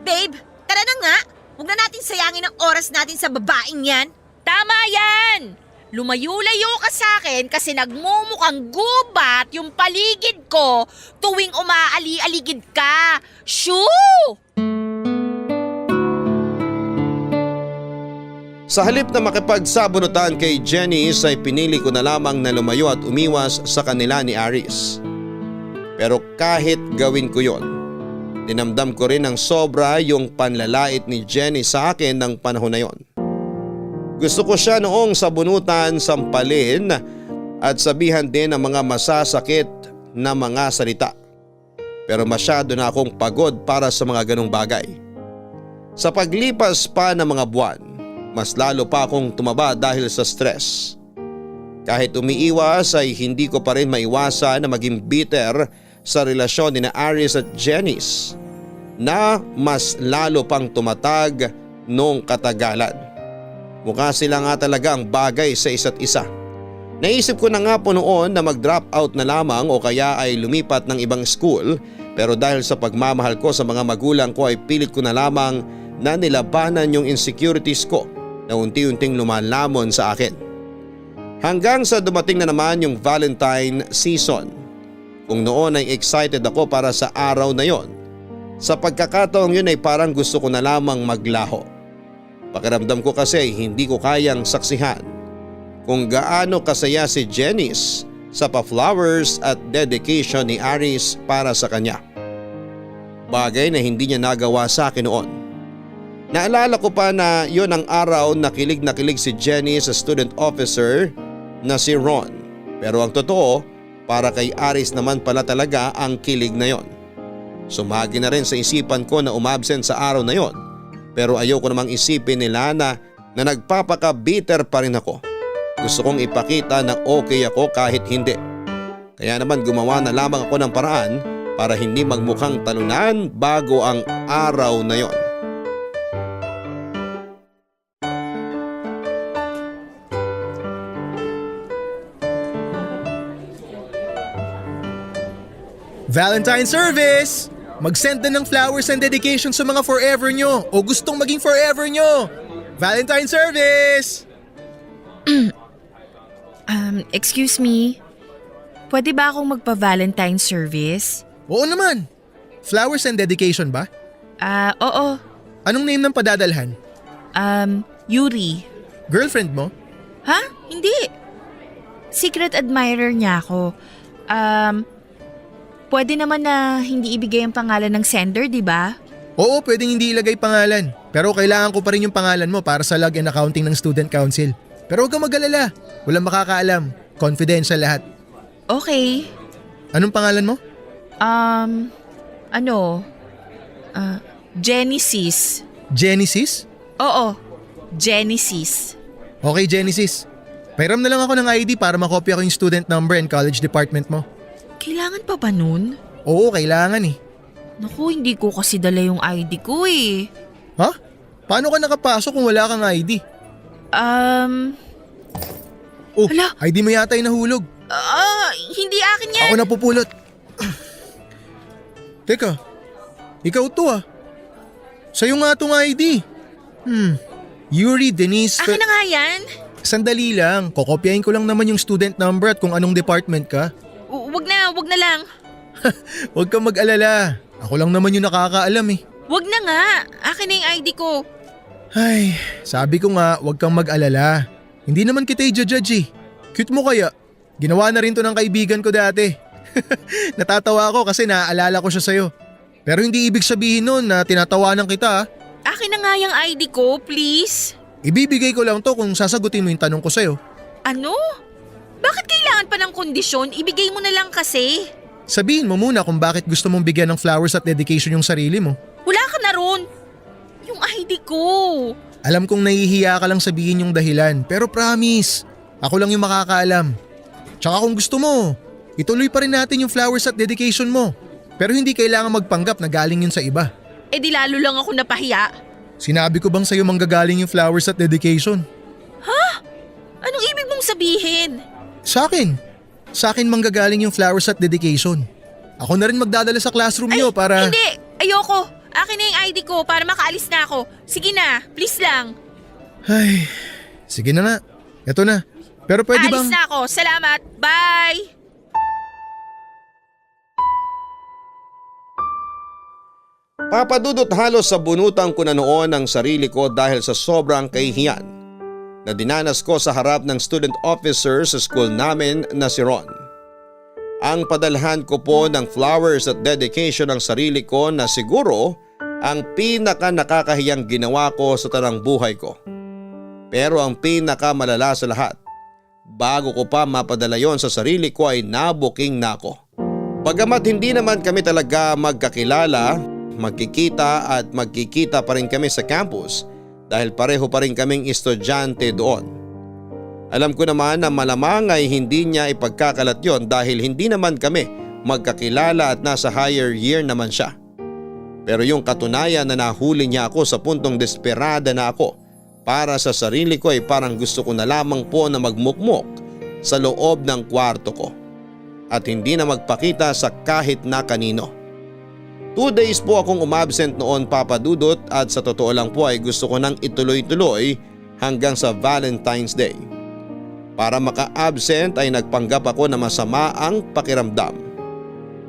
Babe, tara na nga! Huwag na natin sayangin ang oras natin sa babaeng yan. Tama yan! Lumayo-layo ka sa akin kasi nagmumukhang gubat yung paligid ko tuwing umaali-aligid ka. Shoo! Sa halip na makipagsabunutan kay Janice ay pinili ko na lamang na lumayo at umiwas sa kanila ni Aris. Pero kahit gawin ko yon, dinamdam ko rin ng sobra yung panlalait ni Jenny sa akin ng panahon na yon. Gusto ko siya noong sabunutan, sampalin at sabihan din ng mga masasakit na mga salita. Pero masyado na akong pagod para sa mga ganong bagay. Sa paglipas pa ng mga buwan, mas lalo pa akong tumaba dahil sa stress. Kahit umiiwas ay hindi ko pa rin maiwasan na maging bitter sa relasyon ni Aris at Janice na mas lalo pang tumatag noong katagalan. Mukha sila nga talaga ang bagay sa isa't isa. Naisip ko na nga po noon na mag-drop out na lamang o kaya ay lumipat ng ibang school, pero dahil sa pagmamahal ko sa mga magulang ko ay pilit ko na lamang na nilabanan yung insecurities ko na unti-unting lumalamon sa akin. Hanggang sa dumating na naman yung Valentine season. Kung noon ay excited ako para sa araw na yon, sa pagkakataong yun ay parang gusto ko na lamang maglaho. Pakiramdam ko kasi ay hindi ko kayang saksihan kung gaano kasaya si Janice sa pa-flowers at dedication ni Aris para sa kanya. Bagay na hindi niya nagawa sa akin noon. Naalala ko pa na yon ang araw na kilig si Jenny sa student officer na si Ron. Pero ang totoo, para kay Aris naman pala talaga ang kilig na yon. Sumagi na rin sa isipan ko na umabsent sa araw na yon, pero ayoko namang isipin nila na nagpapaka-bitter pa rin ako. Gusto kong ipakita na okay ako kahit hindi. Kaya naman gumawa na lamang ako ng paraan para hindi magmukhang talunan bago ang araw na yon. Valentine service! Mag-send na ng flowers and dedication sa mga forever nyo o gustong maging forever nyo. Valentine service! Excuse me. Pwede ba akong magpa-Valentine service? Oo naman. Flowers and dedication ba? Oo. Anong name ng padadalhan? Yuri. Girlfriend mo? Ha? Hindi. Secret admirer niya ako. Pwede naman na hindi ibigay ang pangalan ng sender, di ba? Oo, pwedeng hindi ilagay pangalan. Pero kailangan ko pa rin yung pangalan mo para sa log and accounting ng student council. Pero huwag kang mag-alala. Walang makakaalam. Confidential lahat. Okay. Anong pangalan mo? Genesis. Genesis? Oo, Genesis. Okay, Genesis. Pairam na lang ako ng ID para makopya ko yung student number and college department mo. Kailangan pa ba nun? Oo, kailangan eh. Naku, hindi ko kasi dala yung ID ko eh. Ha? Paano ka nakapasok kung wala kang ID? Oh, Hala. ID mo yata yung nahulog. Hindi akin yan. Ako napupulot. Teka, ikaw to ah. Sa'yo nga tong ID. Yuri Denise. Akin na nga yan. Sandali lang, kokopyahin ko lang naman yung student number at kung anong department ka. Wag na lang. Huwag kang mag-alala. Ako lang naman yung nakakaalam eh. Wag na nga. Akin na yung ID ko. Ay, sabi ko nga, huwag kang mag-alala. Hindi naman kita i-judge eh. Cute mo kaya. Ginawa na rin to ng kaibigan ko dati. Natatawa ako kasi naaalala ko siya sa'yo. Pero hindi ibig sabihin nun na tinatawanan kita. Akin na nga yung ID ko, please. Ibibigay ko lang to kung sasagutin mo yung tanong ko sa'yo. Ano? Bakit kailangan pa ng kondisyon? Ibigay mo na lang kasi. Sabihin mo muna kung bakit gusto mong bigyan ng flowers at dedication yung sarili mo. Wala ka na ron. Yung ID ko. Alam kong nahihiya ka lang sabihin yung dahilan, pero promise, ako lang yung makakaalam. Tsaka kung gusto mo, ituloy pa rin natin yung flowers at dedication mo. Pero hindi kailangan magpanggap na galing yun sa iba. Eh di lalo lang ako napahiya. Sinabi ko bang sa'yo manggagaling yung flowers at dedication? Anong ibig mong sabihin? Sa akin manggagaling yung flowers at dedication. Ako na rin magdadala sa classroom niyo para… Hindi! Ayoko! Akin na yung ID ko para makaalis na ako. Sige na, please lang. Ay, sige na nga. Eto na. Pero pwede bang… Alis na ako. Salamat. Bye! Papadudot halos sa bunutan ko na noon ang sarili ko dahil sa sobrang kahihiyan na dinanas ko sa harap ng student officer sa school namin na si Ron. Ang padalhan ko po ng flowers at dedication ng sarili ko na siguro ang pinaka nakakahiyang ginawa ko sa tanang buhay ko. Pero ang pinaka malala sa lahat, bago ko pa mapadala yon sa sarili ko ay nabuking na ako. Bagamat hindi naman kami talaga magkakilala, magkikita pa rin kami sa campus dahil pareho pa rin kaming estudyante doon. Alam ko naman na malamang ay hindi niya ipagkakalat yon dahil hindi naman kami magkakilala at nasa higher year naman siya. Pero yung katunayan na nahuli niya ako sa puntong desperada na ako para sa sarili ko ay parang gusto ko na lamang po na magmukmok sa loob ng kwarto ko at hindi na magpakita sa kahit na kanino. 2 days po akong umabsent noon, Papa Dudut, at sa totoo lang po ay gusto ko nang ituloy-tuloy hanggang sa Valentine's Day. Para maka-absent ay nagpanggap ako na masama ang pakiramdam.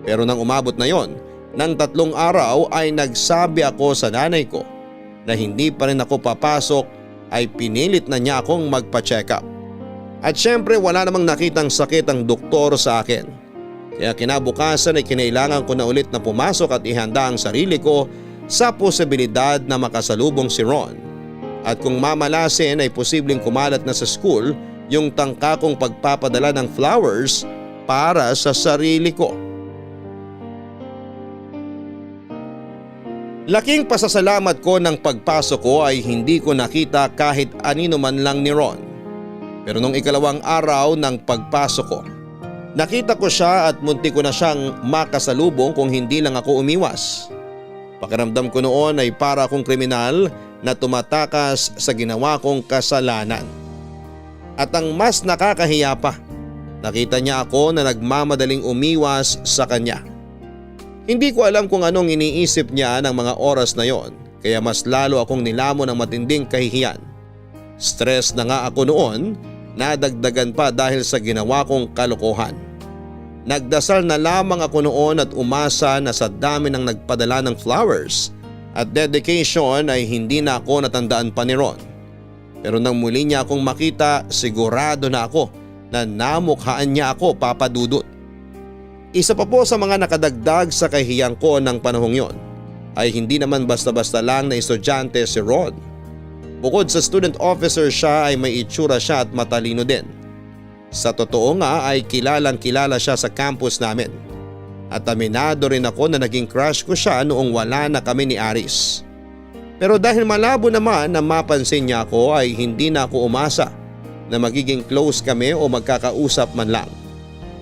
Pero nang umabot na yon, ng 3 araw ay nagsabi ako sa nanay ko na hindi pa rin ako papasok ay pinilit na niya akong magpa-check up. At syempre wala namang nakitang sakit ang doktor sa akin. Kaya kinabukasan ay kinailangan ko na ulit na pumasok at ihanda ang sarili ko sa posibilidad na makasalubong si Ron. At kung mamalasin ay posibleng kumalat na sa school yung tangka kong pagpapadala ng flowers para sa sarili ko. Laking pasasalamat ko ng pagpasok ko ay hindi ko nakita kahit anino man lang ni Ron. Pero nung 2nd araw ng pagpasok ko, nakita ko siya at munti ko na siyang makasalubong kung hindi lang ako umiwas. Pakiramdam ko noon ay para akong kriminal na tumatakas sa ginawa kong kasalanan. At ang mas nakakahiya pa, nakita niya ako na nagmamadaling umiwas sa kanya. Hindi ko alam kung anong iniisip niya ng mga oras na yon, kaya mas lalo akong nilamon ng matinding kahihiyan. Stress na nga ako noon, nadagdagan pa dahil sa ginawa kong kalokohan. Nagdasal na lamang ako noon at umasa na sa dami ng nagpadala ng flowers at dedication ay hindi na ako natandaan pa ni Ron. Pero nang muli niya akong makita, sigurado na ako na namukhaan niya ako, Papa Dudut. Isa pa po sa mga nakadagdag sa kahiyang ko ng panahong yon ay hindi naman basta-basta lang na estudyante si Ron. Bukod sa student officer siya ay may itsura siya at matalino din. Sa totoo nga ay kilalang kilala siya sa campus namin. At aminado rin ako na naging crush ko siya noong wala na kami ni Aris. Pero dahil malabo naman na mapansin niya ako ay hindi na ako umasa na magiging close kami o magkakausap man lang.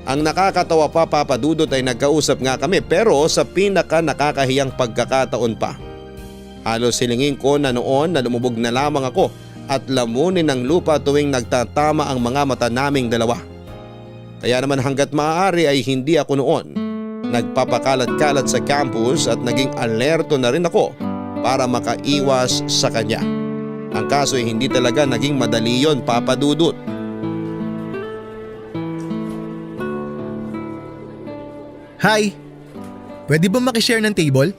Ang nakakatawa pa, Papa Dudut, ay nagkausap nga kami pero sa pinaka nakakahiyang pagkakataon pa. Halos silingin ko na noon na lumubog na lamang ako at lamunin ng lupa tuwing nagtatama ang mga mata naming dalawa. Kaya naman hanggat maaari ay hindi ako noon nagpapakalat-kalat sa campus at naging alerto na rin ako para makaiwas sa kanya. Ang kaso ay hindi talaga naging madali yon, Papa Dudut. Hi! Pwede ba makishare ng table?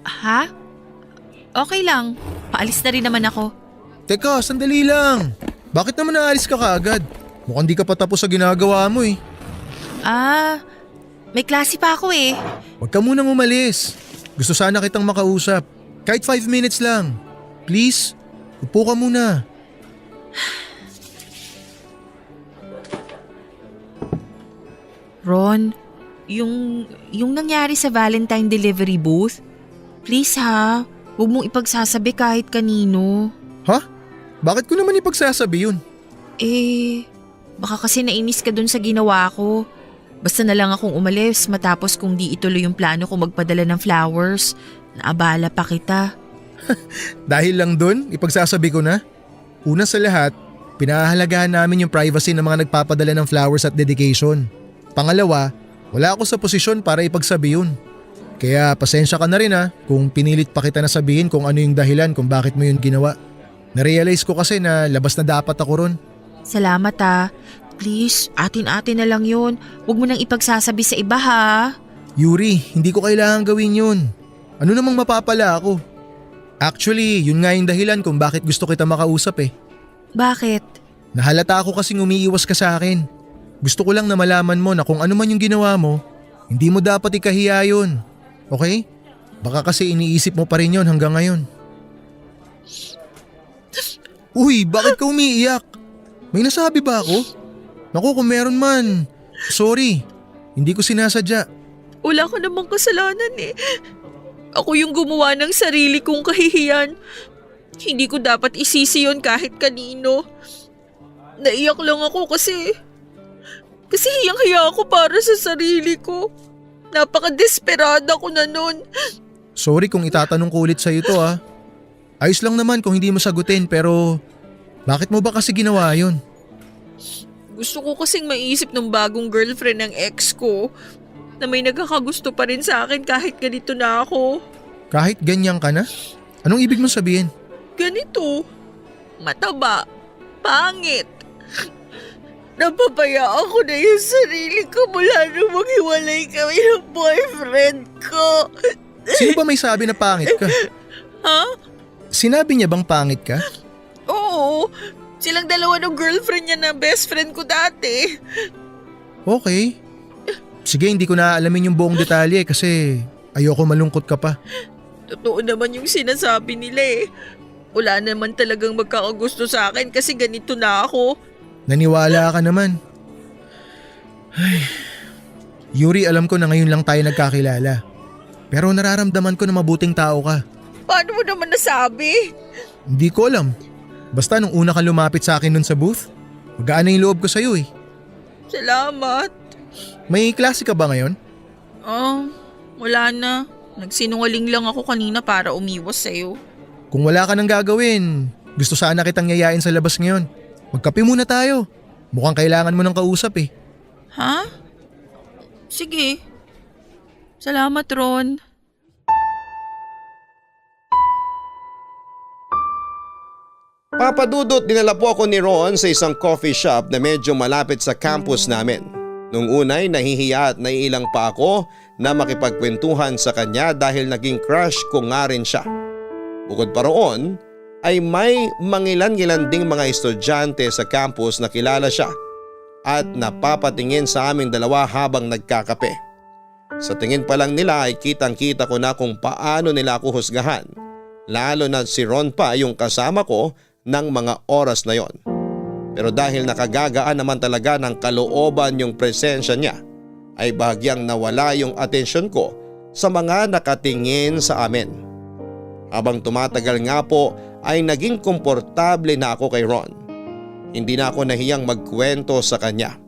Ha? Okay lang. Paalis na rin naman ako. Teka, sandali lang. Bakit naman naalis ka kaagad? Mukhang di ka pa tapos sa ginagawa mo eh. May klase pa ako eh. Huwag ka munang umalis. Gusto sana kitang makausap. Kahit 5 minutes lang. Please, upo ka muna. Ron, yung nangyari sa Valentine delivery booth, please ha, huwag mong ipagsasabi kahit kanino. Ha? Bakit ko naman ipagsasabi yun? Baka kasi nainis ka dun sa ginawa ko. Basta na lang akong umalis matapos kung di ituloy yung plano ko magpadala ng flowers. Naabala pa kita. Dahil lang dun, ipagsasabi ko na. Una sa lahat, pinahahalagahan namin yung privacy ng mga nagpapadala ng flowers at dedication. Pangalawa, wala ako sa posisyon para ipagsabi yun. Kaya pasensya ka na rin ha kung pinilit pa kita na sabihin kung ano yung dahilan kung bakit mo yun ginawa. Narealize ko kasi na labas na dapat ako ron. Salamat ha. Please, atin-atin na lang yun. Huwag mo nang ipagsasabi sa iba ha. Yuri, hindi ko kailangan gawin yun. Ano namang mapapala ako? Actually, yun nga yung dahilan kung bakit gusto kita makausap eh. Bakit? Nahalata ako kasing umiiwas ka sa akin. Gusto ko lang na malaman mo na kung ano man yung ginawa mo, hindi mo dapat ikahiya yun. Okay? Baka kasi iniisip mo pa rin yun hanggang ngayon. Uy, bakit ka umiiyak? May nasabi ba ako? Naku, kung meron man. Sorry, hindi ko sinasadya. Wala ka namang kasalanan eh. Ako yung gumawa ng sarili kong kahihiyan. Hindi ko dapat isisi yun kahit kanino. Naiyak lang ako kasi hiyang-hiya ako para sa sarili ko. Napaka-desperada ko na nun. Sorry kung itatanong ko ulit sa'yo to ha. Ayos lang naman kung hindi mo sagutin pero bakit mo ba kasi ginawa yun? Gusto ko kasing maisip ng bagong girlfriend ng ex ko na may nagkakagusto pa rin sa akin kahit ganito na ako. Kahit ganyan ka na? Anong ibig mong sabihin? Ganito. Mataba. Pangit. Napabayaan ko na yung sarili ko mula nung maghiwalay kami ng boyfriend ko. Sino ba may sabi na pangit ka? Ha? Sinabi niya bang pangit ka? Oo. Silang dalawa ng girlfriend niya na best friend ko dati. Okay. Sige, hindi ko na alamin yung buong detalye kasi ayoko malungkot ka pa. Totoo naman yung sinasabi nila eh. Wala naman talagang magkakagusto sa akin kasi ganito na ako. Naniwala ka naman. Ay. Yuri, alam ko na ngayon lang tayo nagkakilala. Pero nararamdaman ko na mabuting tao ka. Paano mo naman nasabi? Hindi ko alam. Basta nung una ka lumapit sa akin nun sa booth, magaan na yung loob ko sa'yo eh. Salamat. May klase ka ba ngayon? Wala na. Nagsinungaling lang ako kanina para umiwas sa'yo. Kung wala ka nang gagawin, gusto sana kitang yayain sa labas ngayon. Magkape muna tayo. Mukhang kailangan mo ng kausap eh. Ha? Sige. Salamat, Ron. Papadudot, dinala po ako ni Ron sa isang coffee shop na medyo malapit sa campus namin. Nung unay nahihiya at naiilang pa ako na makipagkwentuhan sa kanya dahil naging crush ko nga rin siya. Bukod pa roon ay may mangilan-ngilan ding mga estudyante sa campus na kilala siya at napapatingin sa aming dalawa habang nagkakape. Sa tingin pa lang nila ay kitang-kita ko na kung paano nila ako husgahan, lalo na si Ron pa yung kasama ko ng mga oras na yon. Pero dahil nakagagaan naman talaga ng kalooban yung presensya niya, ay bahagyang nawala yung atensyon ko sa mga nakatingin sa amin. Habang tumatagal nga po ay naging komportable na ako kay Ron. Hindi na ako nahiyang magkwento sa kanya.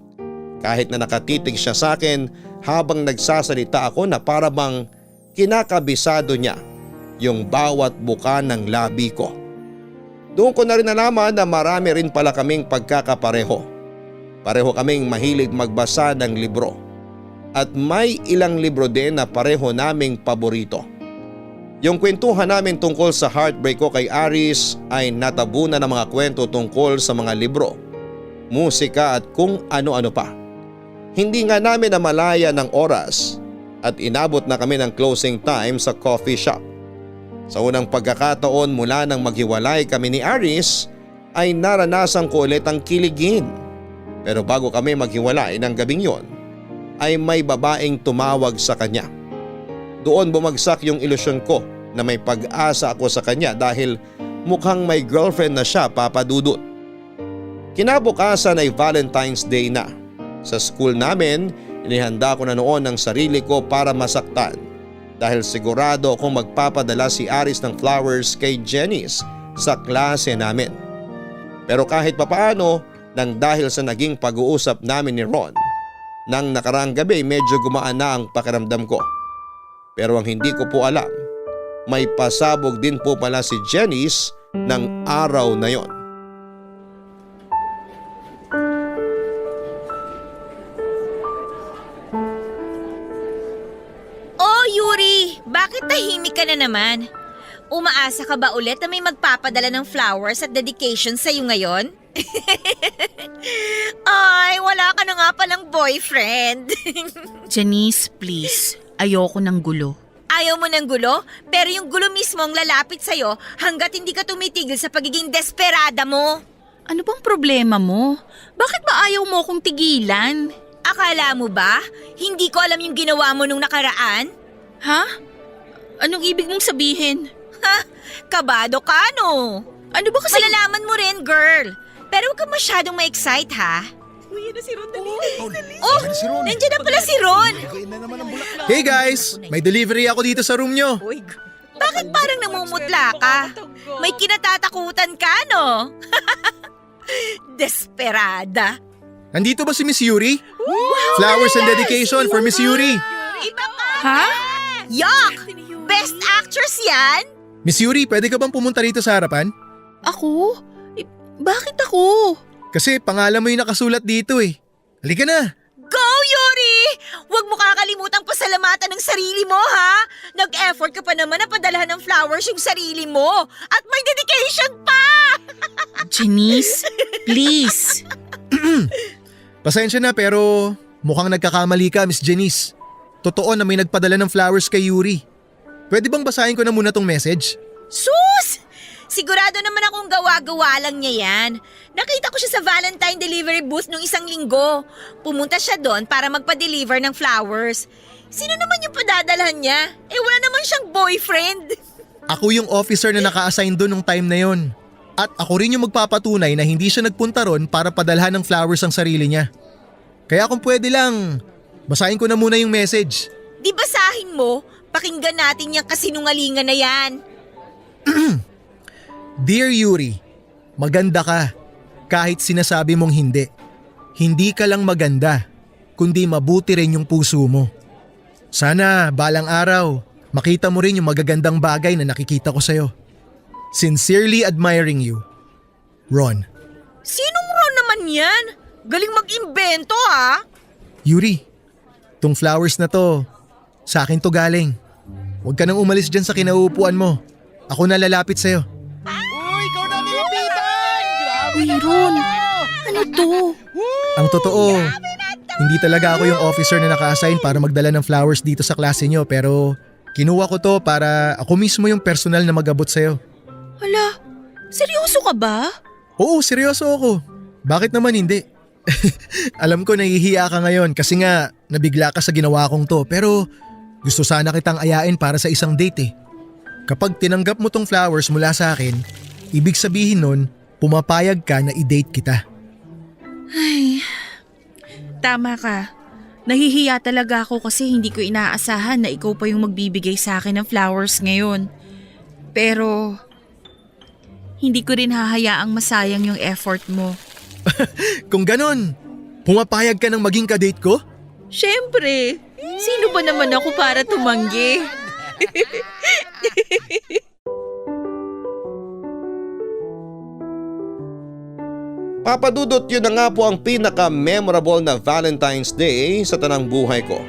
Kahit na nakatitig siya sa akin habang nagsasalita ako na para bang kinakabisado niya yung bawat buka ng labi ko. Doon ko na rin nalaman na marami rin pala kaming pagkakapareho. Pareho kaming mahilig magbasa ng libro. At may ilang libro din na pareho naming paborito. Yung kwentuhan namin tungkol sa heartbreak ko kay Aris ay natabunan ng mga kwento tungkol sa mga libro, musika at kung ano-ano pa. Hindi nga namin namalaya ng oras at inabot na kami ng closing time sa coffee shop. Sa unang pagkakataon mula nang maghiwalay kami ni Aris ay naranasan ko ulit ang kiligin. Pero bago kami maghiwalay ng gabing yon ay may babaeng tumawag sa kanya. Doon bumagsak yung ilusyon ko na may pag-asa ako sa kanya dahil mukhang may girlfriend na siya, Papa Dudut. Kinabukasan ay Valentine's Day na. Sa school namin, inihanda ko na noon ang sarili ko para masaktan dahil sigurado akong magpapadala si Aris ng flowers kay Janice sa klase namin. Pero kahit papaano, nang dahil sa naging pag-uusap namin ni Ron, nang nakaraang gabi medyo gumaan na ang pakiramdam ko. Pero ang hindi ko po alam, may pasabog din po pala si Janice ng araw na yon. Oh, Yuri! Bakit tahimik ka na naman? Umaasa ka ba ulit na may magpapadala ng flowers at dedication sa'yo ngayon? Ay, wala ka na nga palang boyfriend. Janice, please. Ayoko ng gulo. Ayaw mo ng gulo, pero yung gulo mismo ang lalapit sa'yo hanggat hindi ka tumitigil sa pagiging desperada mo. Ano bang problema mo? Bakit ba ayaw mo akong tigilan? Akala mo ba, hindi ko alam yung ginawa mo nung nakaraan? Ha? Anong ibig mong sabihin? Ha? Kabado ka, no? Ano ba kasi? Malalaman mo rin, girl. Pero huwag ka masyadong ma-excite, ha? Oh, nandiyan na pala si Ron. Hey guys, may delivery ako dito sa room nyo. Bakit parang namumutla ka? May kinatatakutan ka, no? Desperada. Nandito ba si Miss Yuri? Flowers and dedication for Miss Yuri. Iba ka. Ha? Yuck! Best actress yan? Miss Yuri, pwede ka bang pumunta rito sa harapan? Ako? Bakit ako? Kasi pangalan mo yung nakasulat dito eh. Halika na. Go, Yuri! Huwag mo kakalimutang pasalamatan ng sarili mo, ha? Nag-effort ka pa naman na padalhan ng flowers yung sarili mo. At may dedication pa! Janice, please. Pasensya na pero mukhang nagkakamali ka, Miss Janice. Totoo na may nagpadala ng flowers kay Yuri. Pwede bang basahin ko na muna tong message? Sus! Sigurado naman akong gawa-gawa lang niya yan. Nakita ko siya sa Valentine delivery booth nung isang linggo. Pumunta siya doon para magpa-deliver ng flowers. Sino naman yung padadalhan niya? Wala naman siyang boyfriend. Ako yung officer na naka-assign doon nung time na yon. At ako rin yung magpapatunay na hindi siya nagpunta ron para padalhan ng flowers ang sarili niya. Kaya kung pwede lang, basahin ko na muna yung message. Di basahin mo? Pakinggan natin yung kasinungalingan na yan. Dear Yuri, maganda ka kahit sinasabi mong hindi. Hindi ka lang maganda, kundi mabuti rin yung puso mo. Sana balang araw, makita mo rin yung magagandang bagay na nakikita ko sa'yo. Sincerely admiring you, Ron. Sinong Ron naman yan? Galing mag-imbento, ha? Yuri, tong flowers na to, sa akin to galing. Huwag ka nang umalis dyan sa kinauupuan mo. Ako na lalapit sa'yo. Uy, Ron, ano to? Ang totoo, hindi talaga ako yung officer na naka-assign para magdala ng flowers dito sa klase nyo pero kinuha ko to para ako mismo yung personal na mag-abot sa'yo. Hala, seryoso ka ba? Oo, seryoso ako. Bakit naman hindi? Alam ko nahihiya ka ngayon kasi nga nabigla ka sa ginawa kong to pero gusto sana kitang ayain para sa isang date eh. Kapag tinanggap mo tong flowers mula sa akin, ibig sabihin nun, pumapayag ka na i-date kita. Ay, tama ka. Nahihiya talaga ako kasi hindi ko inaasahan na ikaw pa yung magbibigay sa akin ng flowers ngayon. Pero, hindi ko rin hahayaang masayang yung effort mo. Kung ganon, pumapayag ka ng maging kadate ko? Siyempre, sino ba naman ako para tumanggi? Papadudot, yun na nga po ang pinaka-memorable na Valentine's Day sa tanang buhay ko.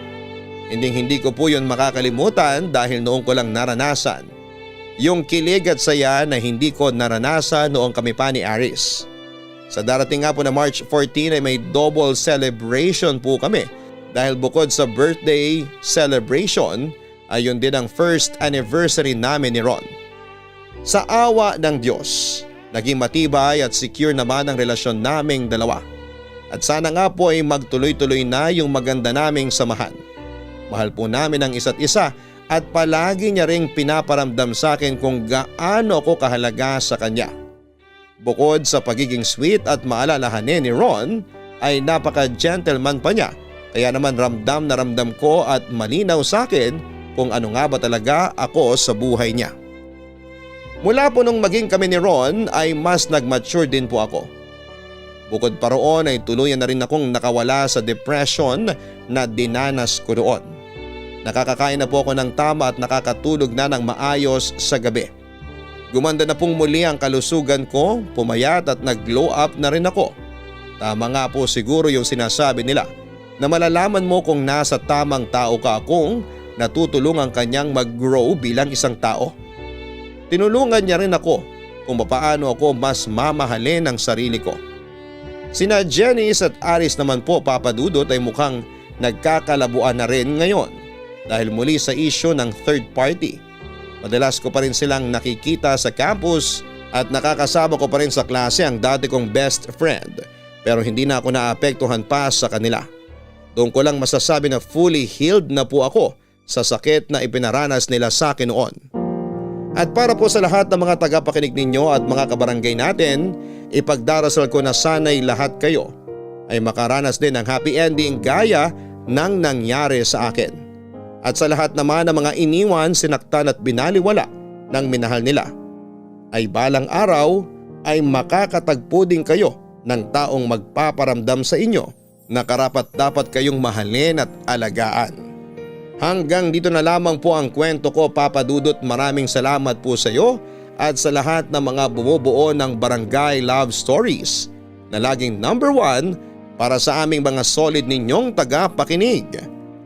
Hindi ko po yun makakalimutan dahil noong ko lang naranasan. Yung kilig at saya na hindi ko naranasan noong kami pa ni Aris. Sa darating nga po na March 14 ay may double celebration po kami dahil bukod sa birthday celebration ay yun din ang first anniversary namin ni Ron. Sa awa ng Diyos, naging matibay at secure naman ang relasyon naming dalawa. At sana nga po ay magtuloy-tuloy na yung maganda naming samahan. Mahal po namin ang isa't isa at palagi niya ring pinaparamdam sa akin kung gaano ako kahalaga sa kanya. Bukod sa pagiging sweet at maalalahanin ni Ron ay napaka-gentleman pa niya. Kaya naman ramdam na ramdam ko at malinaw sa akin kung ano nga ba talaga ako sa buhay niya. Mula po nung maging kami ni Ron ay mas nag-mature din po ako. Bukod pa roon ay tuluyan na rin akong nakawala sa depression na dinanas ko roon. Nakakakain na po ako ng tama at nakakatulog na ng maayos sa gabi. Gumanda na pong muli ang kalusugan ko, pumayat at nag-glow up na rin ako. Tama nga po siguro yung sinasabi nila na malalaman mo kung nasa tamang tao ka kung natutulungan kanyang mag-grow bilang isang tao. Tinulungan niya rin ako kung paano ako mas mamahalin ang sarili ko. Sina Janice at Aris naman po, papadudot, ay mukhang nagkakalabuan na rin ngayon dahil muli sa issue ng third party. Madalas ko pa rin silang nakikita sa campus at nakakasama ko pa rin sa klase ang dati kong best friend pero hindi na ako naapektuhan pa sa kanila. Doon ko lang masasabi na fully healed na po ako sa sakit na ipinaranas nila sa akin noon. At para po sa lahat ng mga tagapakinig ninyo at mga kabarangay natin, ipagdarasal ko na sana'y lahat kayo ay makaranas din ng happy ending gaya ng nangyari sa akin. At sa lahat naman ng mga iniwan, sinaktan at binaliwala, ng minahal nila, ay balang araw ay makakatagpo din kayo ng taong magpaparamdam sa inyo na karapat-dapat kayong mahalin at alagaan. Hanggang dito na lamang po ang kwento ko, Papa Dudut. Maraming salamat po sa iyo at sa lahat ng mga bumubuo ng Barangay Love Stories na laging number 1 para sa aming mga solid ninyong tagapakinig.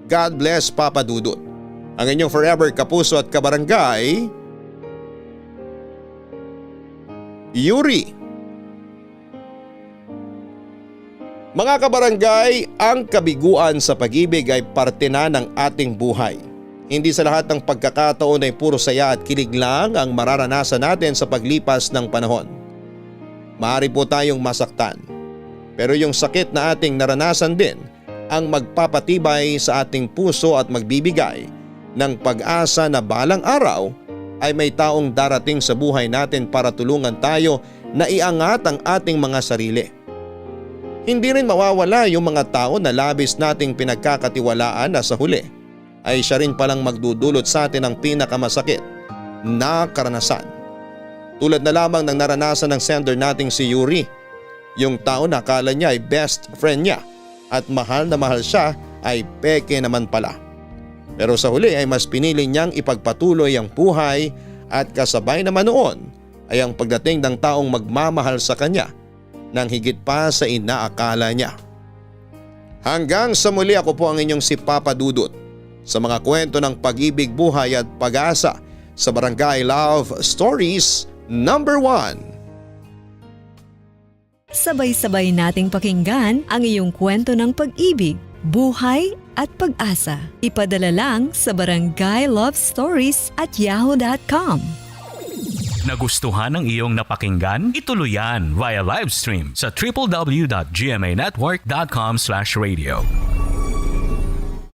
God bless, Papa Dudut. Ang inyong forever kapuso at kabarangay, Yuri. Mga kabarangay, ang kabiguan sa pag-ibig ay parte na ng ating buhay. Hindi sa lahat ng pagkakataon ay puro saya at kilig lang ang mararanasan natin sa paglipas ng panahon. Maaari po tayong masaktan, pero yung sakit na ating naranasan din ang magpapatibay sa ating puso at magbibigay ng pag-asa na balang araw ay may taong darating sa buhay natin para tulungan tayo na iangat ang ating mga sarili. Hindi rin mawawala yung mga tao na labis nating pinagkakatiwalaan na sa huli ay siya rin palang magdudulot sa atin ng pinakamasakit na karanasan. Tulad na lamang ng naranasan ng sender nating si Yuri, yung tao na akala niya ay best friend niya at mahal na mahal siya ay peke naman pala. Pero sa huli ay mas pinili niyang ipagpatuloy ang buhay at kasabay naman noon ay ang pagdating ng taong magmamahal sa kanya nang higit pa sa inaakala niya. Hanggang sa muli, ako po ang inyong si Papa Dudut sa mga kwento ng pag-ibig, buhay at pag-asa sa Barangay Love Stories number 1. Sabay-sabay nating pakinggan ang iyong kwento ng pag-ibig, buhay at pag-asa. Ipadala lang sa barangaylovestories@yahoo.com. Nagustuhan ng iyong napakinggan? Ituloy yan via live stream sa www.gmanetwork.com/radio.